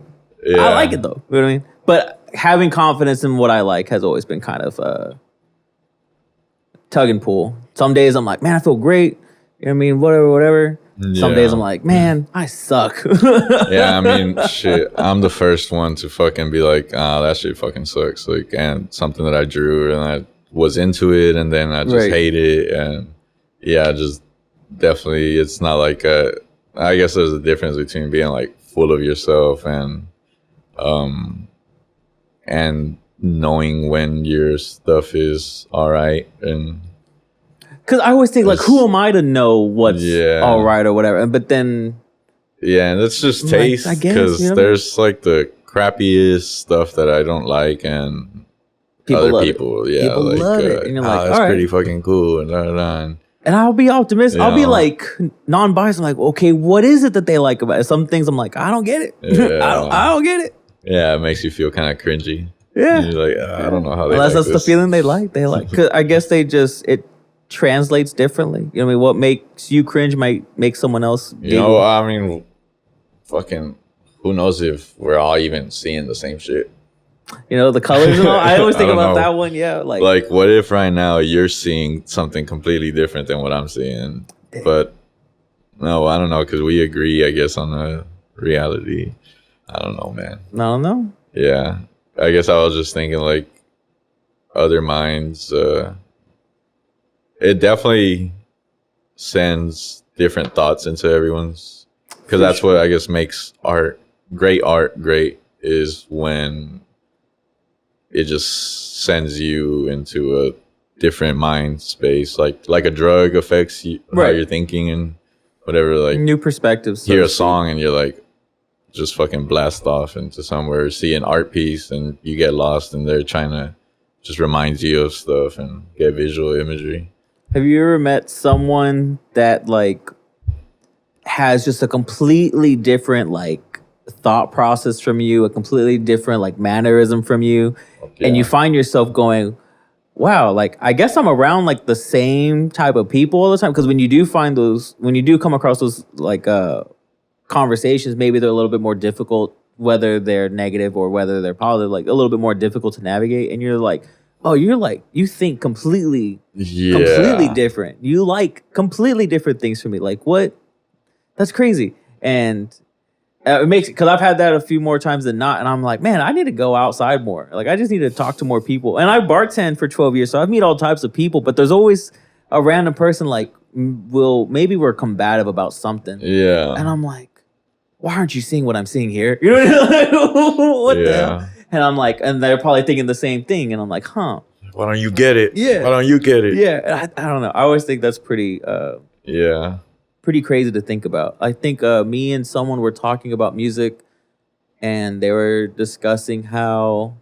I like it though. You know what I mean? But having confidence in what I like has always been kind of tug and pull. Some days I'm like, man, I feel great. You know what I mean? Whatever. Some days I'm like, man, I suck. Yeah, I mean, shit, I'm the first one to fucking be like, that shit fucking sucks. Like, and something that I drew and I was into it and then I just hate it. And yeah, just definitely, it's not like, I guess there's a difference between being like full of yourself and knowing when your stuff is all right. And because I always think like, who am I to know what's all right or whatever? But then, and it's just taste. Because there's like the crappiest stuff that I don't like, and people love it. And you're like, that's pretty fucking cool, and I'll be optimistic. I'll be like non-biased. I'm like, okay, what is it that they like about it? Some things I'm like, I don't get it. I don't get it. Yeah, it makes you feel kind of cringy. Yeah, and you're like, I don't know how they. Unless like that's the feeling they like. They like. Cause I guess it translates differently. You know what I mean? What makes you cringe might make someone else giggle. You know, I mean, fucking, who knows if we're all even seeing the same shit? You know, the colors and all. I always think about that one. Yeah, like what if right now you're seeing something completely different than what I'm seeing? Damn. But no, I don't know, because we agree, I guess, on the reality. I don't know, man. I don't know. Yeah, I guess I was just thinking like other minds. It definitely sends different thoughts into everyone's, because that's what I guess makes great is when it just sends you into a different mind space, like a drug affects you, how you're thinking and whatever, like new perspectives. Hear a song and you're like just fucking blast off into somewhere, see an art piece and you get lost and they're trying to just remind you of stuff and get visual imagery. Have you ever met someone that like has just a completely different like thought process from you, a completely different like mannerism from you, and you find yourself going, wow, like I guess I'm around like the same type of people all the time? Because when you do come across those like conversations, maybe they're a little bit more difficult, whether they're negative or whether they're positive, like a little bit more difficult to navigate, and you're like, oh, you think completely different. You like completely different things from me. Like, what? That's crazy. And it makes it, because I've had that a few more times than not. And I'm like, man, I need to go outside more. Like, I just need to talk to more people. And I bartend for 12 years, so I've met all types of people. But there's always a random person like, maybe we're combative about something. Yeah. And I'm like, why aren't you seeing what I'm seeing here? You know what the hell? And I'm like, and they're probably thinking the same thing. And I'm like, huh. Why don't you get it? Yeah. Why don't you get it? Yeah. I don't know. I always think that's pretty pretty crazy to think about. I think me and someone were talking about music and they were discussing how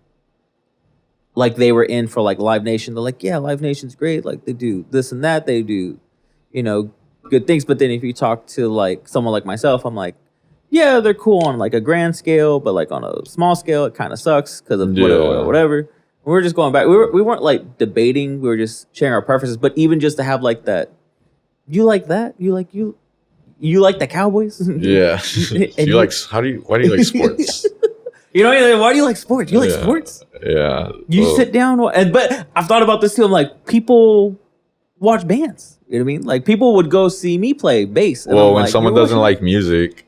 like they were in for like Live Nation. They're like, yeah, Live Nation's great. Like they do this and that. They do, you know, good things. But then if you talk to like someone like myself, I'm like, yeah, they're cool on like a grand scale, but like on a small scale, it kind of sucks because of whatever. We were just going back. We weren't like debating. We were just sharing our preferences. But even just to have like that, you like that? You like the Cowboys? Yeah. Why do you like sports? You know, why do you like sports? You like sports? Yeah. You sit down, but I've thought about this too. I'm like, people watch bands. You know what I mean? Like people would go see me play bass. And when someone doesn't like music,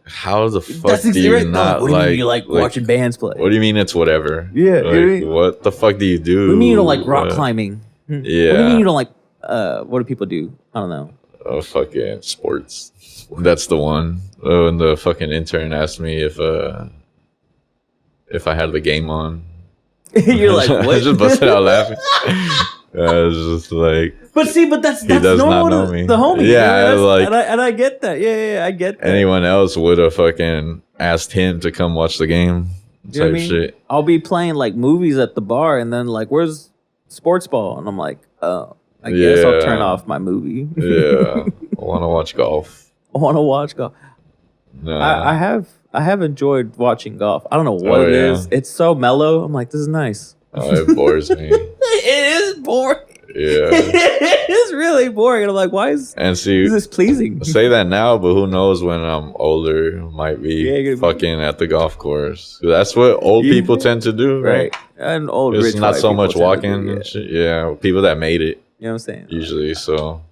how the fuck do you not what do you mean you like watching bands play? What do you mean it's whatever? Yeah. Like, what the fuck do you do? What do you mean you don't like rock climbing? Yeah. What do you mean you don't like, what do people do? I don't know. Oh, fucking sports. That's the one. Oh, and the fucking intern asked me if I had the game on. You're like, what? I just busted out laughing. was just like, But see, that's he does normal not know to me. the homie. Yeah, like and I get that. Yeah, I get that. anyone else would have fucking asked him to come watch the game. You know what I Type mean? shit. I'll be playing like movies at the bar, and then like, where's sports ball? And I'm like, oh, I guess I'll turn off my movie. Yeah, I want to watch golf. I want to watch golf. No. I have enjoyed watching golf. I don't know what it is. It's so mellow. I'm like, this is nice. Oh, it bores me. It is boring. Yeah. It is really boring. And I'm like, why is this pleasing? Say that now, but who knows when I'm older, might be fucking at the golf course. That's what old people tend to do, right? And old it's rich not so much walking and shit. Yeah, people that made it. You know what I'm saying? Usually, so.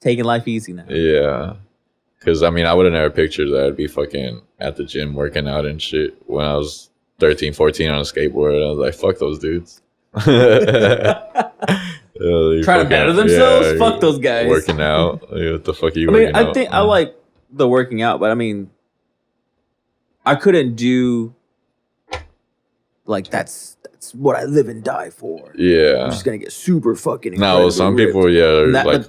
Taking life easy now. Yeah. Because, I mean, I would have never pictured that I'd be fucking at the gym working out and shit when I was 13, 14 on a skateboard. I was like, fuck those dudes. Trying to better themselves? Yeah, fuck those guys. Working out. Like, what the fuck are you working out? I think I like the working out, but I mean, I couldn't do like that's what I live and die for. Yeah. I'm just gonna get super fucking No, some ripped. People, like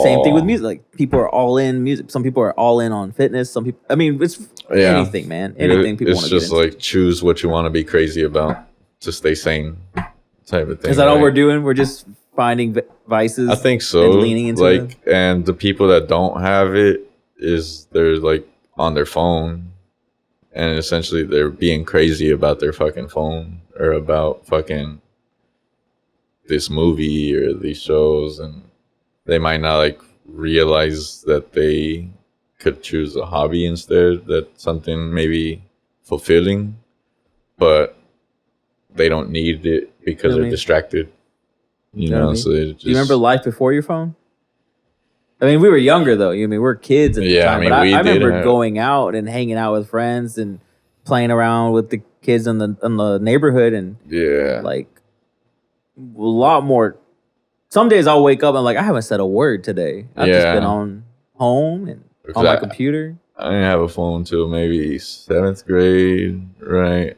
same thing with music. Like people are all in music. Some people are all in on fitness. Some people, I mean, it's anything, man. Anything people want to do. It's just like choose what you want to be crazy about to stay sane, type of thing. Is that all we're doing? We're just finding vices. I think so. And leaning into them? And the people that don't have it they're like on their phone, and essentially they're being crazy about their fucking phone or about fucking this movie or these shows, and they might not like realize that they could choose a hobby instead, that's something maybe fulfilling, but they don't need it because they're distracted. You know, so just, do you remember life before your phone? I mean, we were younger though. I mean, we're kids at the time. But I remember going out and hanging out with friends and playing around with the kids in the neighborhood, and like a lot more. Some days I'll wake up and like I haven't said a word today. I've just been on home and on my computer. I didn't have a phone till maybe 7th grade, right?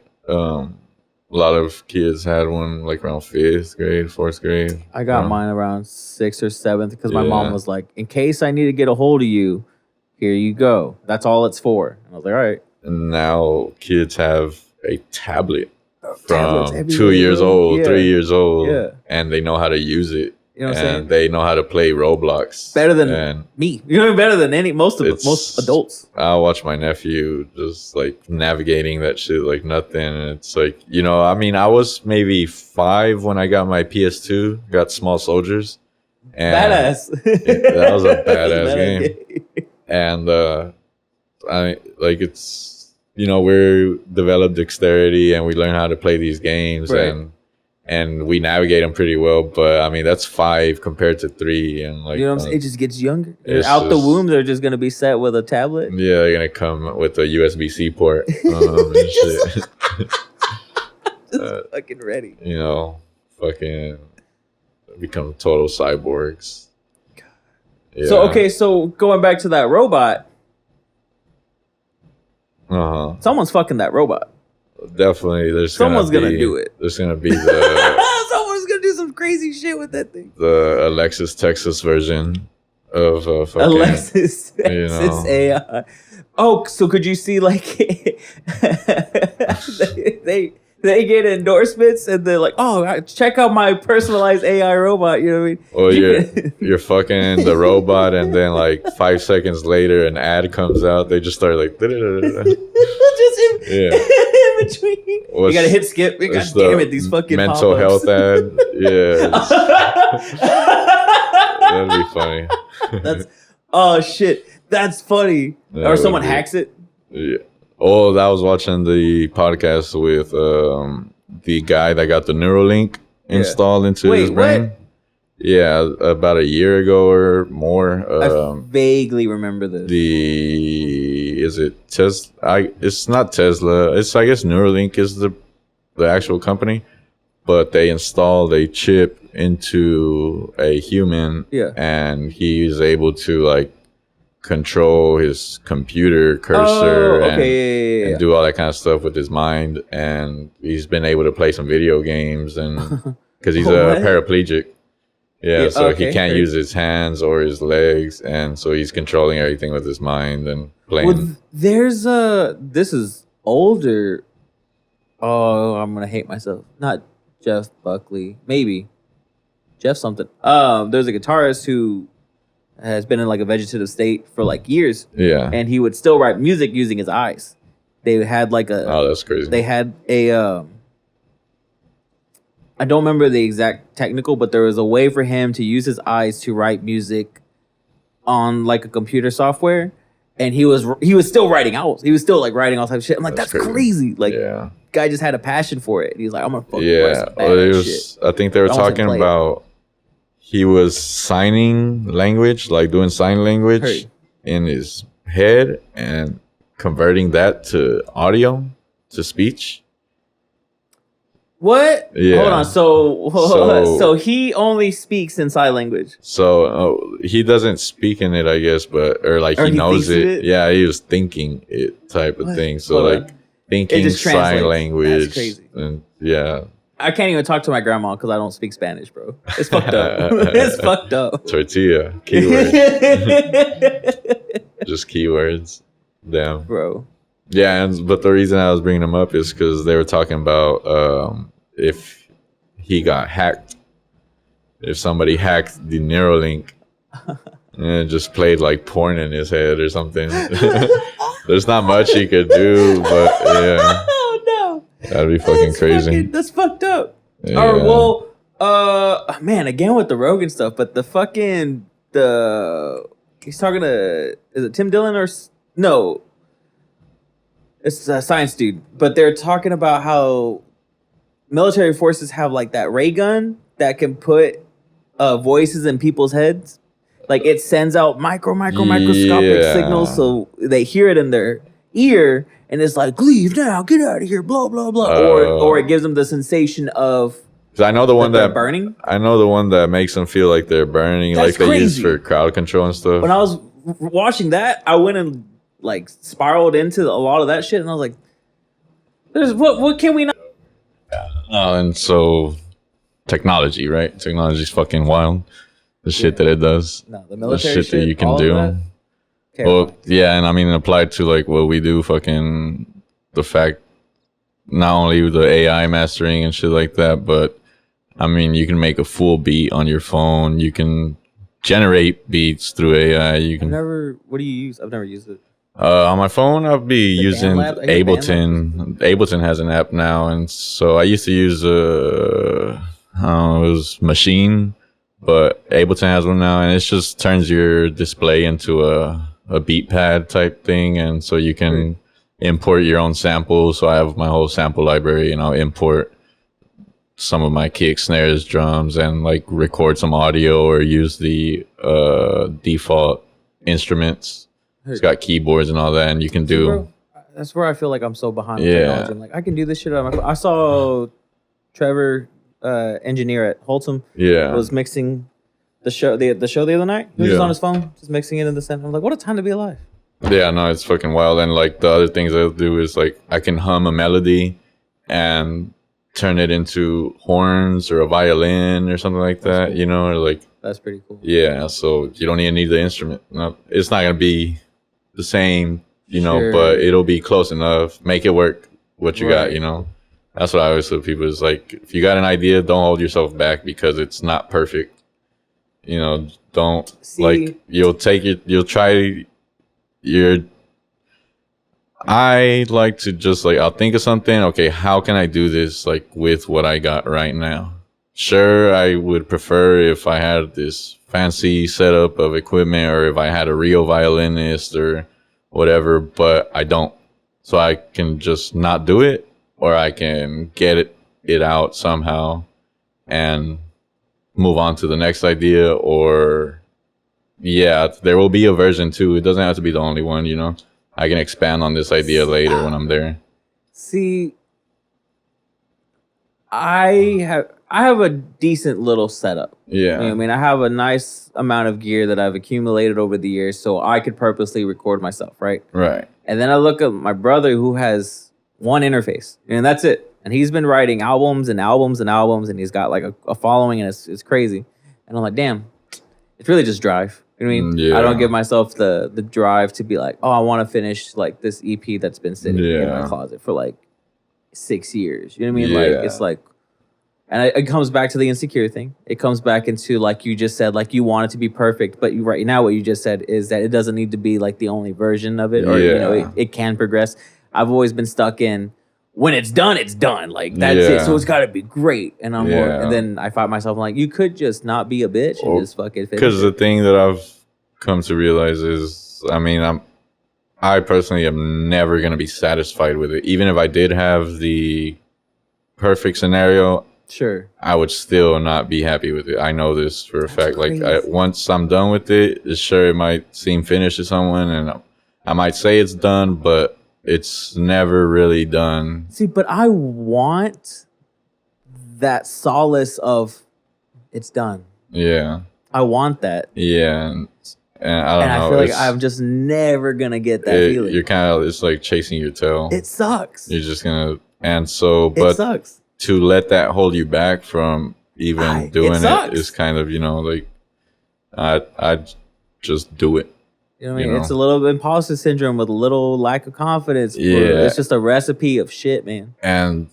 A lot of kids had one like around 5th grade, 4th grade. I got mine around 6th or 7th because my mom was like, in case I need to get a hold of you, here you go. That's all it's for. And I was like, all right. And now kids have a tablet from 2 years old, 3 years old, and they know how to use it. You know what I'm saying? And they know how to play Roblox. Better than me. You know, better than most adults. I watch my nephew just like navigating that shit like nothing. And it's like, you know, I mean, I was maybe 5 when I got my PS2, got Small Soldiers. And badass. That was a badass game. And I like it's, you know, we developed dexterity and we learn how to play these games, and we navigate them pretty well. But I mean, that's 5 compared to 3, and like, you know what I'm saying? It just gets younger. Out the womb, they're just gonna be set with a tablet. Yeah, they're gonna come with a USB-C port. And shit. Just fucking ready. You know, fucking become total cyborgs. Yeah. So going back to that robot. Someone's fucking that robot. Definitely, someone's gonna do it. There's gonna be the someone's gonna do some crazy shit with that thing. The Alexis Texas version of fucking Alexis Texas AI. Oh, so could you see like they get endorsements and they're like, oh, check out my personalized AI robot. You know what I mean? Or you're fucking the robot, and then like 5 seconds later, an ad comes out. They just start like, just in between. You gotta hit skip. God damn it, these fucking mental pop-ups. health ad. Yeah, that'd be funny. Shit, that's funny. Or someone hacks it. Yeah. Oh, I was watching the podcast with the guy that got the Neuralink installed into his brain. What? Yeah, about a year ago or more. I vaguely remember this. Is it Tesla? It's not Tesla. It's, I guess, Neuralink is the actual company, but they installed a chip into a human, and he's able to like control his computer cursor and do all that kind of stuff with his mind, and he's been able to play some video games, and because he's a paraplegic, Yeah, Yeah, so he okay, can't heard. use his hands or his legs, and so he's controlling everything with his mind and playing. Well, there's this is older. Oh, I'm gonna hate myself. Not Jeff Buckley, maybe Jeff something. There's a guitarist who has been in like a vegetative state for like years, Yeah. and he would still write music using his eyes. They had like a. Oh, that's crazy. They had a. I don't remember the exact technical, but there was a way for him to use his eyes to write music on like a computer software, and he was still writing albums. He was still like writing all type of shit. I'm like, that's crazy. Like, yeah. guy just had a passion for it. He's like, I'm gonna fucking write Yeah. some Well, it badass was. shit. I think they were But I want to talking play it. about he was signing language, like doing sign language Heard. in his head and converting that to audio, to speech. What? Yeah. Hold on. So So- he only speaks in sign language. So he doesn't speak in it, I guess, but or like Or he he knows thinks of it. it? Yeah, he was thinking it type of What? thing. So Hold like on. thinking just sign translates. language. That's crazy. And yeah, I can't even talk to my grandma because I don't speak Spanish, bro. It's fucked up. It's fucked up. tortilla keywords, just keywords. Damn. Bro. Yeah, but the reason I was bringing them up is because they were talking about if he got hacked, if somebody hacked the Neuralink and just played like porn in his head or something. There's not much he could do, but yeah, Oh no. that'd be fucking crazy. That's fucked up. Yeah. Or man, again with the Rogan stuff, but the fucking he's talking to, is it Tim Dillon or no? It's a science dude, but they're talking about how military forces have like that ray gun that can put voices in people's heads. Like it sends out microscopic Yeah. signals, so they hear it in their ear, and it's like, leave now, get out of here, blah blah blah, or it gives them the sensation of 'Cause I know the one they're that burning. I know the one that makes them feel like they're burning, That's like they use crazy. for crowd control and stuff. When I was watching that, I went and like spiraled into a lot of that shit, and I was like, "There's what can we not?" And so technology, right? Technology's fucking wild. The shit that it does. No, the The military shit that you can all of do. that, Well, terrifying. yeah, and I mean applied to like what we do, fucking the fact not only the AI mastering and shit like that, but I mean you can make a full beat on your phone. You can generate beats through AI. You can What do you use? I've never used it. on my phone I'll be The using BandLab? I hear Ableton. Ableton has an app now, and so I used to use I don't know, it was Machine, but Ableton has one now, and it just turns your display into a beat pad type thing, and so you can import your own samples. So I have my whole sample library, and I'll import some of my kick, snares, drums, and like record some audio or use the default instruments. It's got keyboards and all that, and you can do. Bro, that's where I feel like I'm so behind with Yeah. technology. I'm like, I can do this shit on my phone. I saw Trevor, engineer at Holtum, Yeah. was mixing the show the other night. He was just Yeah. on his phone, just mixing it in the center. I'm like, what a time to be alive. Yeah, no, it's fucking wild. And like the other things I'll do is like I can hum a melody and turn it into horns or a violin or something like that, you know, or like, That's pretty cool. yeah, so you don't even need the instrument. No, it's not going to be the same, you know, Sure. but it'll be close enough. Make it work what you got, Right. you know. That's what I always tell people is like, if you got an idea, don't hold yourself back because it's not perfect. You know, don't See- like, you'll try your, I like to just like, I'll think of something. Okay, how can I do this like with what I got right now? Sure, I would prefer if I had this fancy setup of equipment or if I had a real violinist or whatever, but I don't. So I can just not do it, or I can get it out somehow and move on to the next idea. Or yeah, there will be a version 2. It doesn't have to be the only one, you know. I can expand on this idea later when I'm there. See, I have a decent little setup. Yeah. I mean, I have a nice amount of gear that I've accumulated over the years, so I could purposely record myself, right? Right. And then I look at my brother who has one interface, and that's it. And he's been writing albums and albums and albums, and he's got like a following, and it's crazy. And I'm like, damn, it's really just drive. You know what I mean? Yeah. I don't give myself the drive to be like, oh, I want to finish like this EP that's been sitting in my closet for like 6 years. You know what I mean? Like, it's like, and it comes back to the insecure thing. It comes back into, like you just said, like you want it to be perfect, but right now what you just said is that it doesn't need to be like the only version of it, or you know, it can progress. I've always been stuck in, when it's done, like that's it. So it's got to be great. And I'm more, and then I find myself like, you could just not be a bitch and just fucking finish it. Because the thing that I've come to realize is, I mean, I personally am never gonna be satisfied with it. Even if I did have the perfect scenario, sure, I would still not be happy with it. I know this for a fact. Crazy. Like once I'm done with it, sure, it might seem finished to someone, and I might say it's done, but it's never really done. See, but I want that solace of it's done. Yeah. I want that. Yeah. And I don't know. I feel like I'm just never going to get that feeling. You're kind of, it's like chasing your tail. It sucks. You're just going to, and so, but it sucks. To let that hold you back from even doing it is kind of, you know, like, I just do it. You know what I mean? It's a little imposter syndrome with a little lack of confidence. Yeah. It's just a recipe of shit, man. And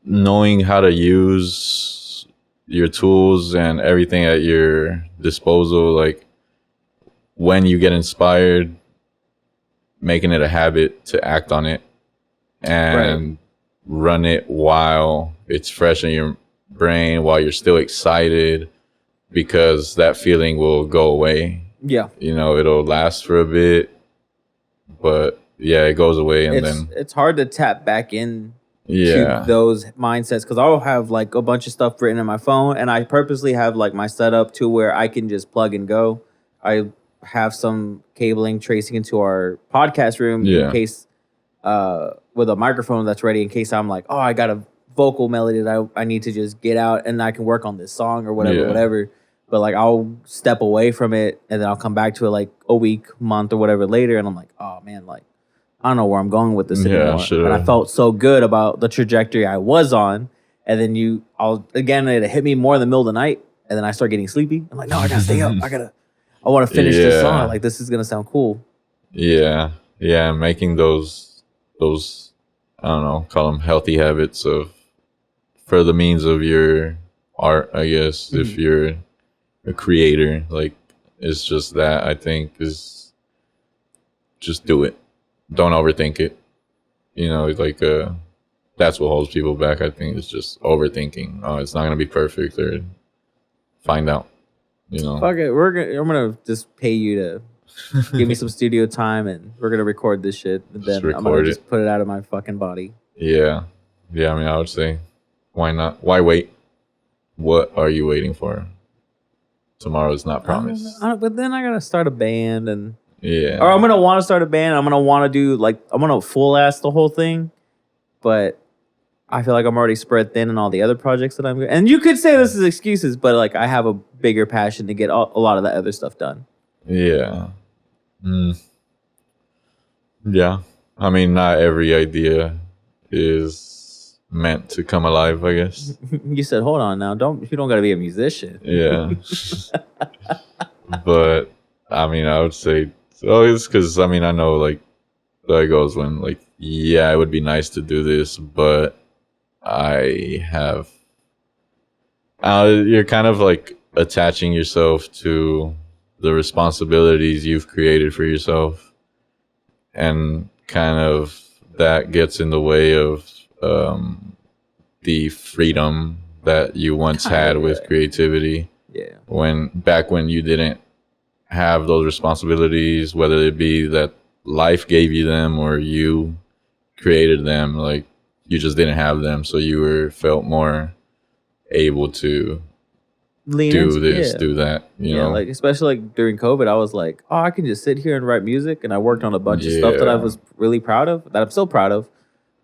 knowing how to use your tools and everything at your disposal, like when you get inspired, making it a habit to act on it and run it while it's fresh in your brain, while you're still excited, because that feeling will go away. Yeah. You know, it'll last for a bit, but yeah, it goes away, and then it's hard to tap back in to those mindsets, because I'll have like a bunch of stuff written on my phone, and I purposely have like my setup to where I can just plug and go. I have some cabling tracing into our podcast room in case with a microphone that's ready, in case I'm like, oh, I got a vocal melody that I need to just get out and I can work on this song or whatever. But like I'll step away from it and then I'll come back to it like a week, month, or whatever later, and I'm like, oh man, like I don't know where I'm going with this anymore. And I felt so good about the trajectory I was on, and then it hit me more in the middle of the night, and then I start getting sleepy. I'm like, no, I gotta stay up. I want to finish this song. Like this is gonna sound cool. Yeah, making those I don't know, call them healthy habits for the means of your art, I guess. Mm-hmm. If you're a creator, like it's just that, I think, is just do it. Don't overthink it. You know, like that's what holds people back, I think, is just overthinking. Oh, it's not gonna be perfect, or find out. You know. Fuck it, I'm gonna just pay you to give me some studio time, and we're gonna record this shit, and then I'm gonna just put it out of my fucking body. Yeah. I mean, I would say, why not? Why wait? What are you waiting for? Tomorrow's not promised. But then I gotta start a band, and or I'm gonna want to start a band. I'm gonna want to do I'm gonna full ass the whole thing, but I feel like I'm already spread thin in all the other projects that I'm. And you could say this is excuses, but like I have a bigger passion to get a lot of that other stuff done. Yeah. Yeah. I mean, not every idea is meant to come alive, I guess. You said, hold on now. You don't got to be a musician. Yeah. But I mean, I would say, it's because, I mean, I know like that goes when like, yeah, it would be nice to do this, but you're kind of like attaching yourself to the responsibilities you've created for yourself, and kind of that gets in the way of the freedom that you once had with creativity. Back when you didn't have those responsibilities, whether it be that life gave you them or you created them, like you just didn't have them, so you felt more able to do that, you know? Like especially like during COVID, I was like, oh, I can just sit here and write music, and I worked on a bunch of stuff that I was really proud of, that I'm still proud of.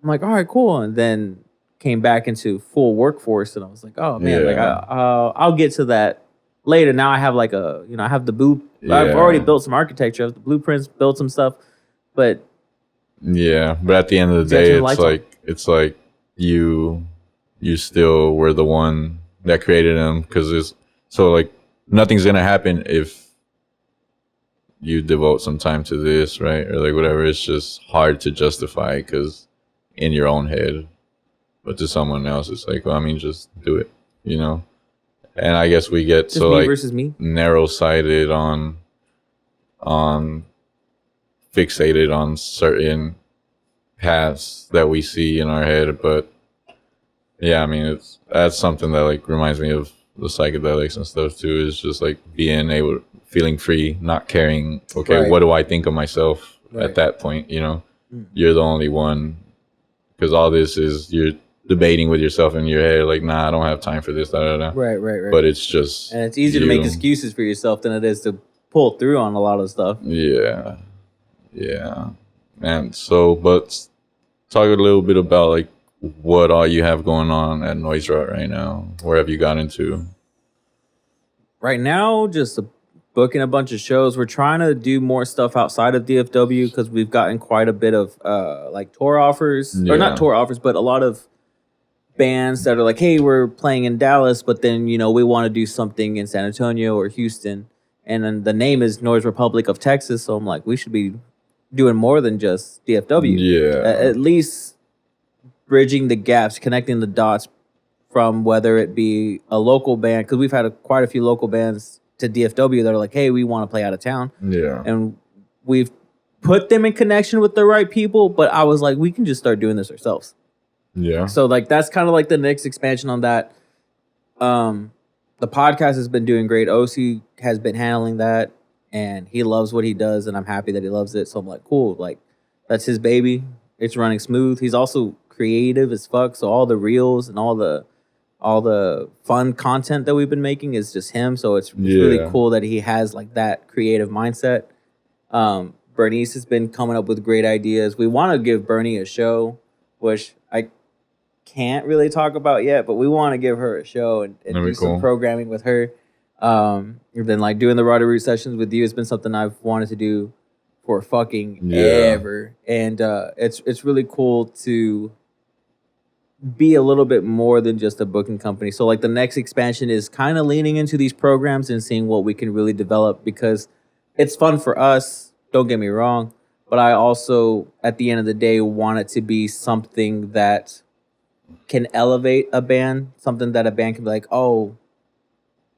I'm like, all right, cool. And then came back into full workforce, and I was like, oh man, like I'll get to that later. Now I have like I have the I've already built some architecture, I have the blueprints, built some stuff, but at the end of the day, it's like you still were the one that created them, because it's so like nothing's gonna happen if you devote some time to this, right? Or like whatever. It's just hard to justify because in your own head, but to someone else, it's like, well, I mean, just do it, you know. And I guess we get Just so me like versus me. narrow-sighted on fixated on certain paths that we see in our head, but yeah, I mean, that's something that like reminds me of the psychedelics and stuff too. Is just like being able, feeling free, not caring. Okay, Right. what do I think of myself Right. at that point? You know, you're the only one, because all this is you're debating with yourself in your head. Like, nah, I don't have time for this. Da, da, da. Right, right, right. But it's just, and it's easier to make excuses for yourself than it is to pull through on a lot of stuff. Yeah, yeah, and so, but talk a little bit about like what all you have going on at Noise Rot right now. Where have you got into? Right now, just booking a bunch of shows. We're trying to do more stuff outside of DFW because we've gotten quite a bit of like tour offers, or Yeah. not tour offers, but a lot of bands that are like, hey, we're playing in Dallas, but then, you know, we want to do something in San Antonio or Houston. And then the name is Noise Republic of Texas. So I'm like, we should be doing more than just DFW. Yeah. At least bridging the gaps, connecting the dots from whether it be a local band, because we've had quite a few local bands to DFW that are like, hey, we want to play out of town. Yeah. And we've put them in connection with the right people, but I was like, we can just start doing this ourselves. Yeah. So like that's kind of like the next expansion on that. The podcast has been doing great. OC has been handling that, and he loves what he does, and I'm happy that he loves it. So I'm like, cool, like that's his baby. It's running smooth. He's also creative as fuck. So all the reels and all the fun content that we've been making is just him. So it's really cool that he has like that creative mindset. Bernice has been coming up with great ideas. We want to give Bernie a show, which I can't really talk about yet, but we want to give her a show and do some programming with her. We've been like doing the Roddy Root sessions with you. It's been something I've wanted to do for fucking ever. And it's really cool to be a little bit more than just a booking company. So like the next expansion is kind of leaning into these programs and seeing what we can really develop, because it's fun for us, don't get me wrong, but I also at the end of the day want it to be something that can elevate a band, something that a band can be like, oh,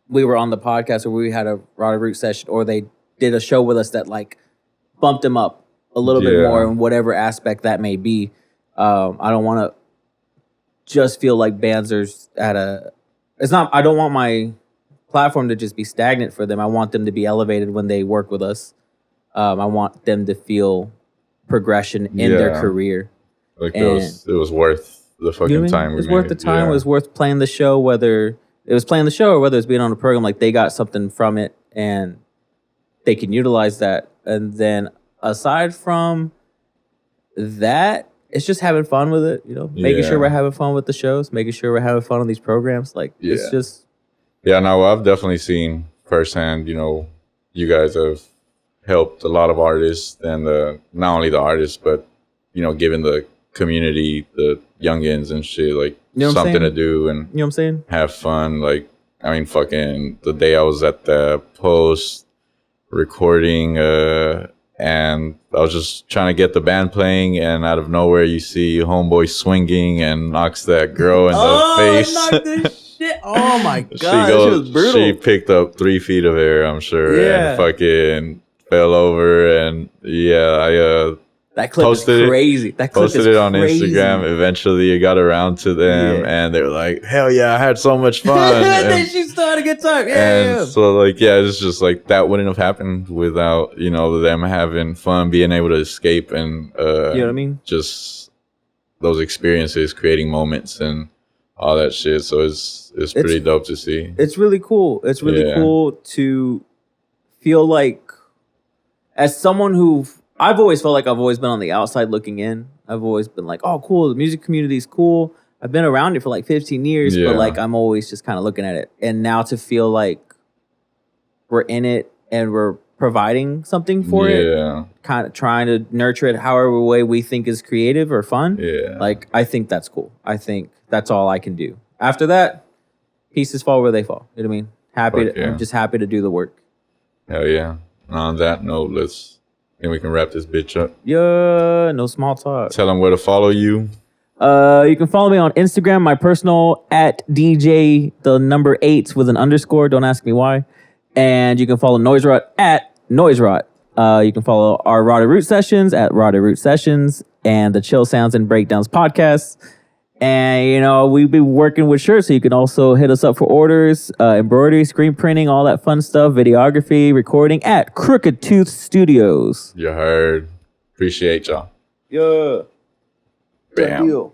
we were on the podcast, or we had a Roddy Root session, or they did a show with us that like bumped them up a little bit more in whatever aspect that may be. I don't want to just feel like bands are I don't want my platform to just be stagnant for them. I want them to be elevated when they work with us. I want them to feel progression in their career. Like it was worth the fucking time. It was worth the time. It was worth playing the show, whether it was playing the show or whether it's being on the program. Like they got something from it and they can utilize that. And then aside from that, it's just having fun with it, you know, making sure we're having fun with the shows, making sure we're having fun on these programs. Like it's just. Yeah, no, I've definitely seen firsthand, you know, you guys have helped a lot of artists, and not only the artists, but, you know, giving the community, the youngins and shit, like something to do and, you know what I'm saying? Have fun. Like, I mean, fucking the day I was at the post recording, and I was just trying to get the band playing, and out of nowhere you see homeboy swinging and knocks that girl in the face. Knocked this shit. Oh my god, she was brutal. She picked up 3 feet of air, I'm sure, and fucking fell over, and that clip is crazy. That clip posted it on Instagram. Eventually, it got around to them, and they were like, "Hell yeah, I had so much fun!" And then she still had a good time. And so, like, it's just like that wouldn't have happened without, you know, them having fun, being able to escape, and you know what I mean? Just those experiences, creating moments, and all that shit. So it's pretty dope to see. It's really cool. It's really cool to feel like, as someone I've always felt like I've always been on the outside looking in. I've always been like, oh, cool. The music community is cool. I've been around it for like 15 years, but like I'm always just kind of looking at it. And now to feel like we're in it and we're providing something for it, kind of trying to nurture it however way we think is creative or fun. Like, I think that's cool. I think that's all I can do. After that, pieces fall where they fall. You know what I mean? I'm just happy to do the work. Hell yeah. And on that note, then we can wrap this bitch up. Yeah, no small talk. Tell them where to follow you. You can follow me on Instagram, my personal @DJ the number 8 with an underscore. Don't ask me why. And you can follow Noiserot @Noiserot. You can follow our Rotted Root Sessions @Rotted Sessions and the Chill Sounds and Breakdowns podcast. And we've been working with shirts, so you can also hit us up for orders, embroidery, screen printing, all that fun stuff, videography, recording at Crooked Tooth Studios. You heard. Appreciate y'all. Yeah. Bam.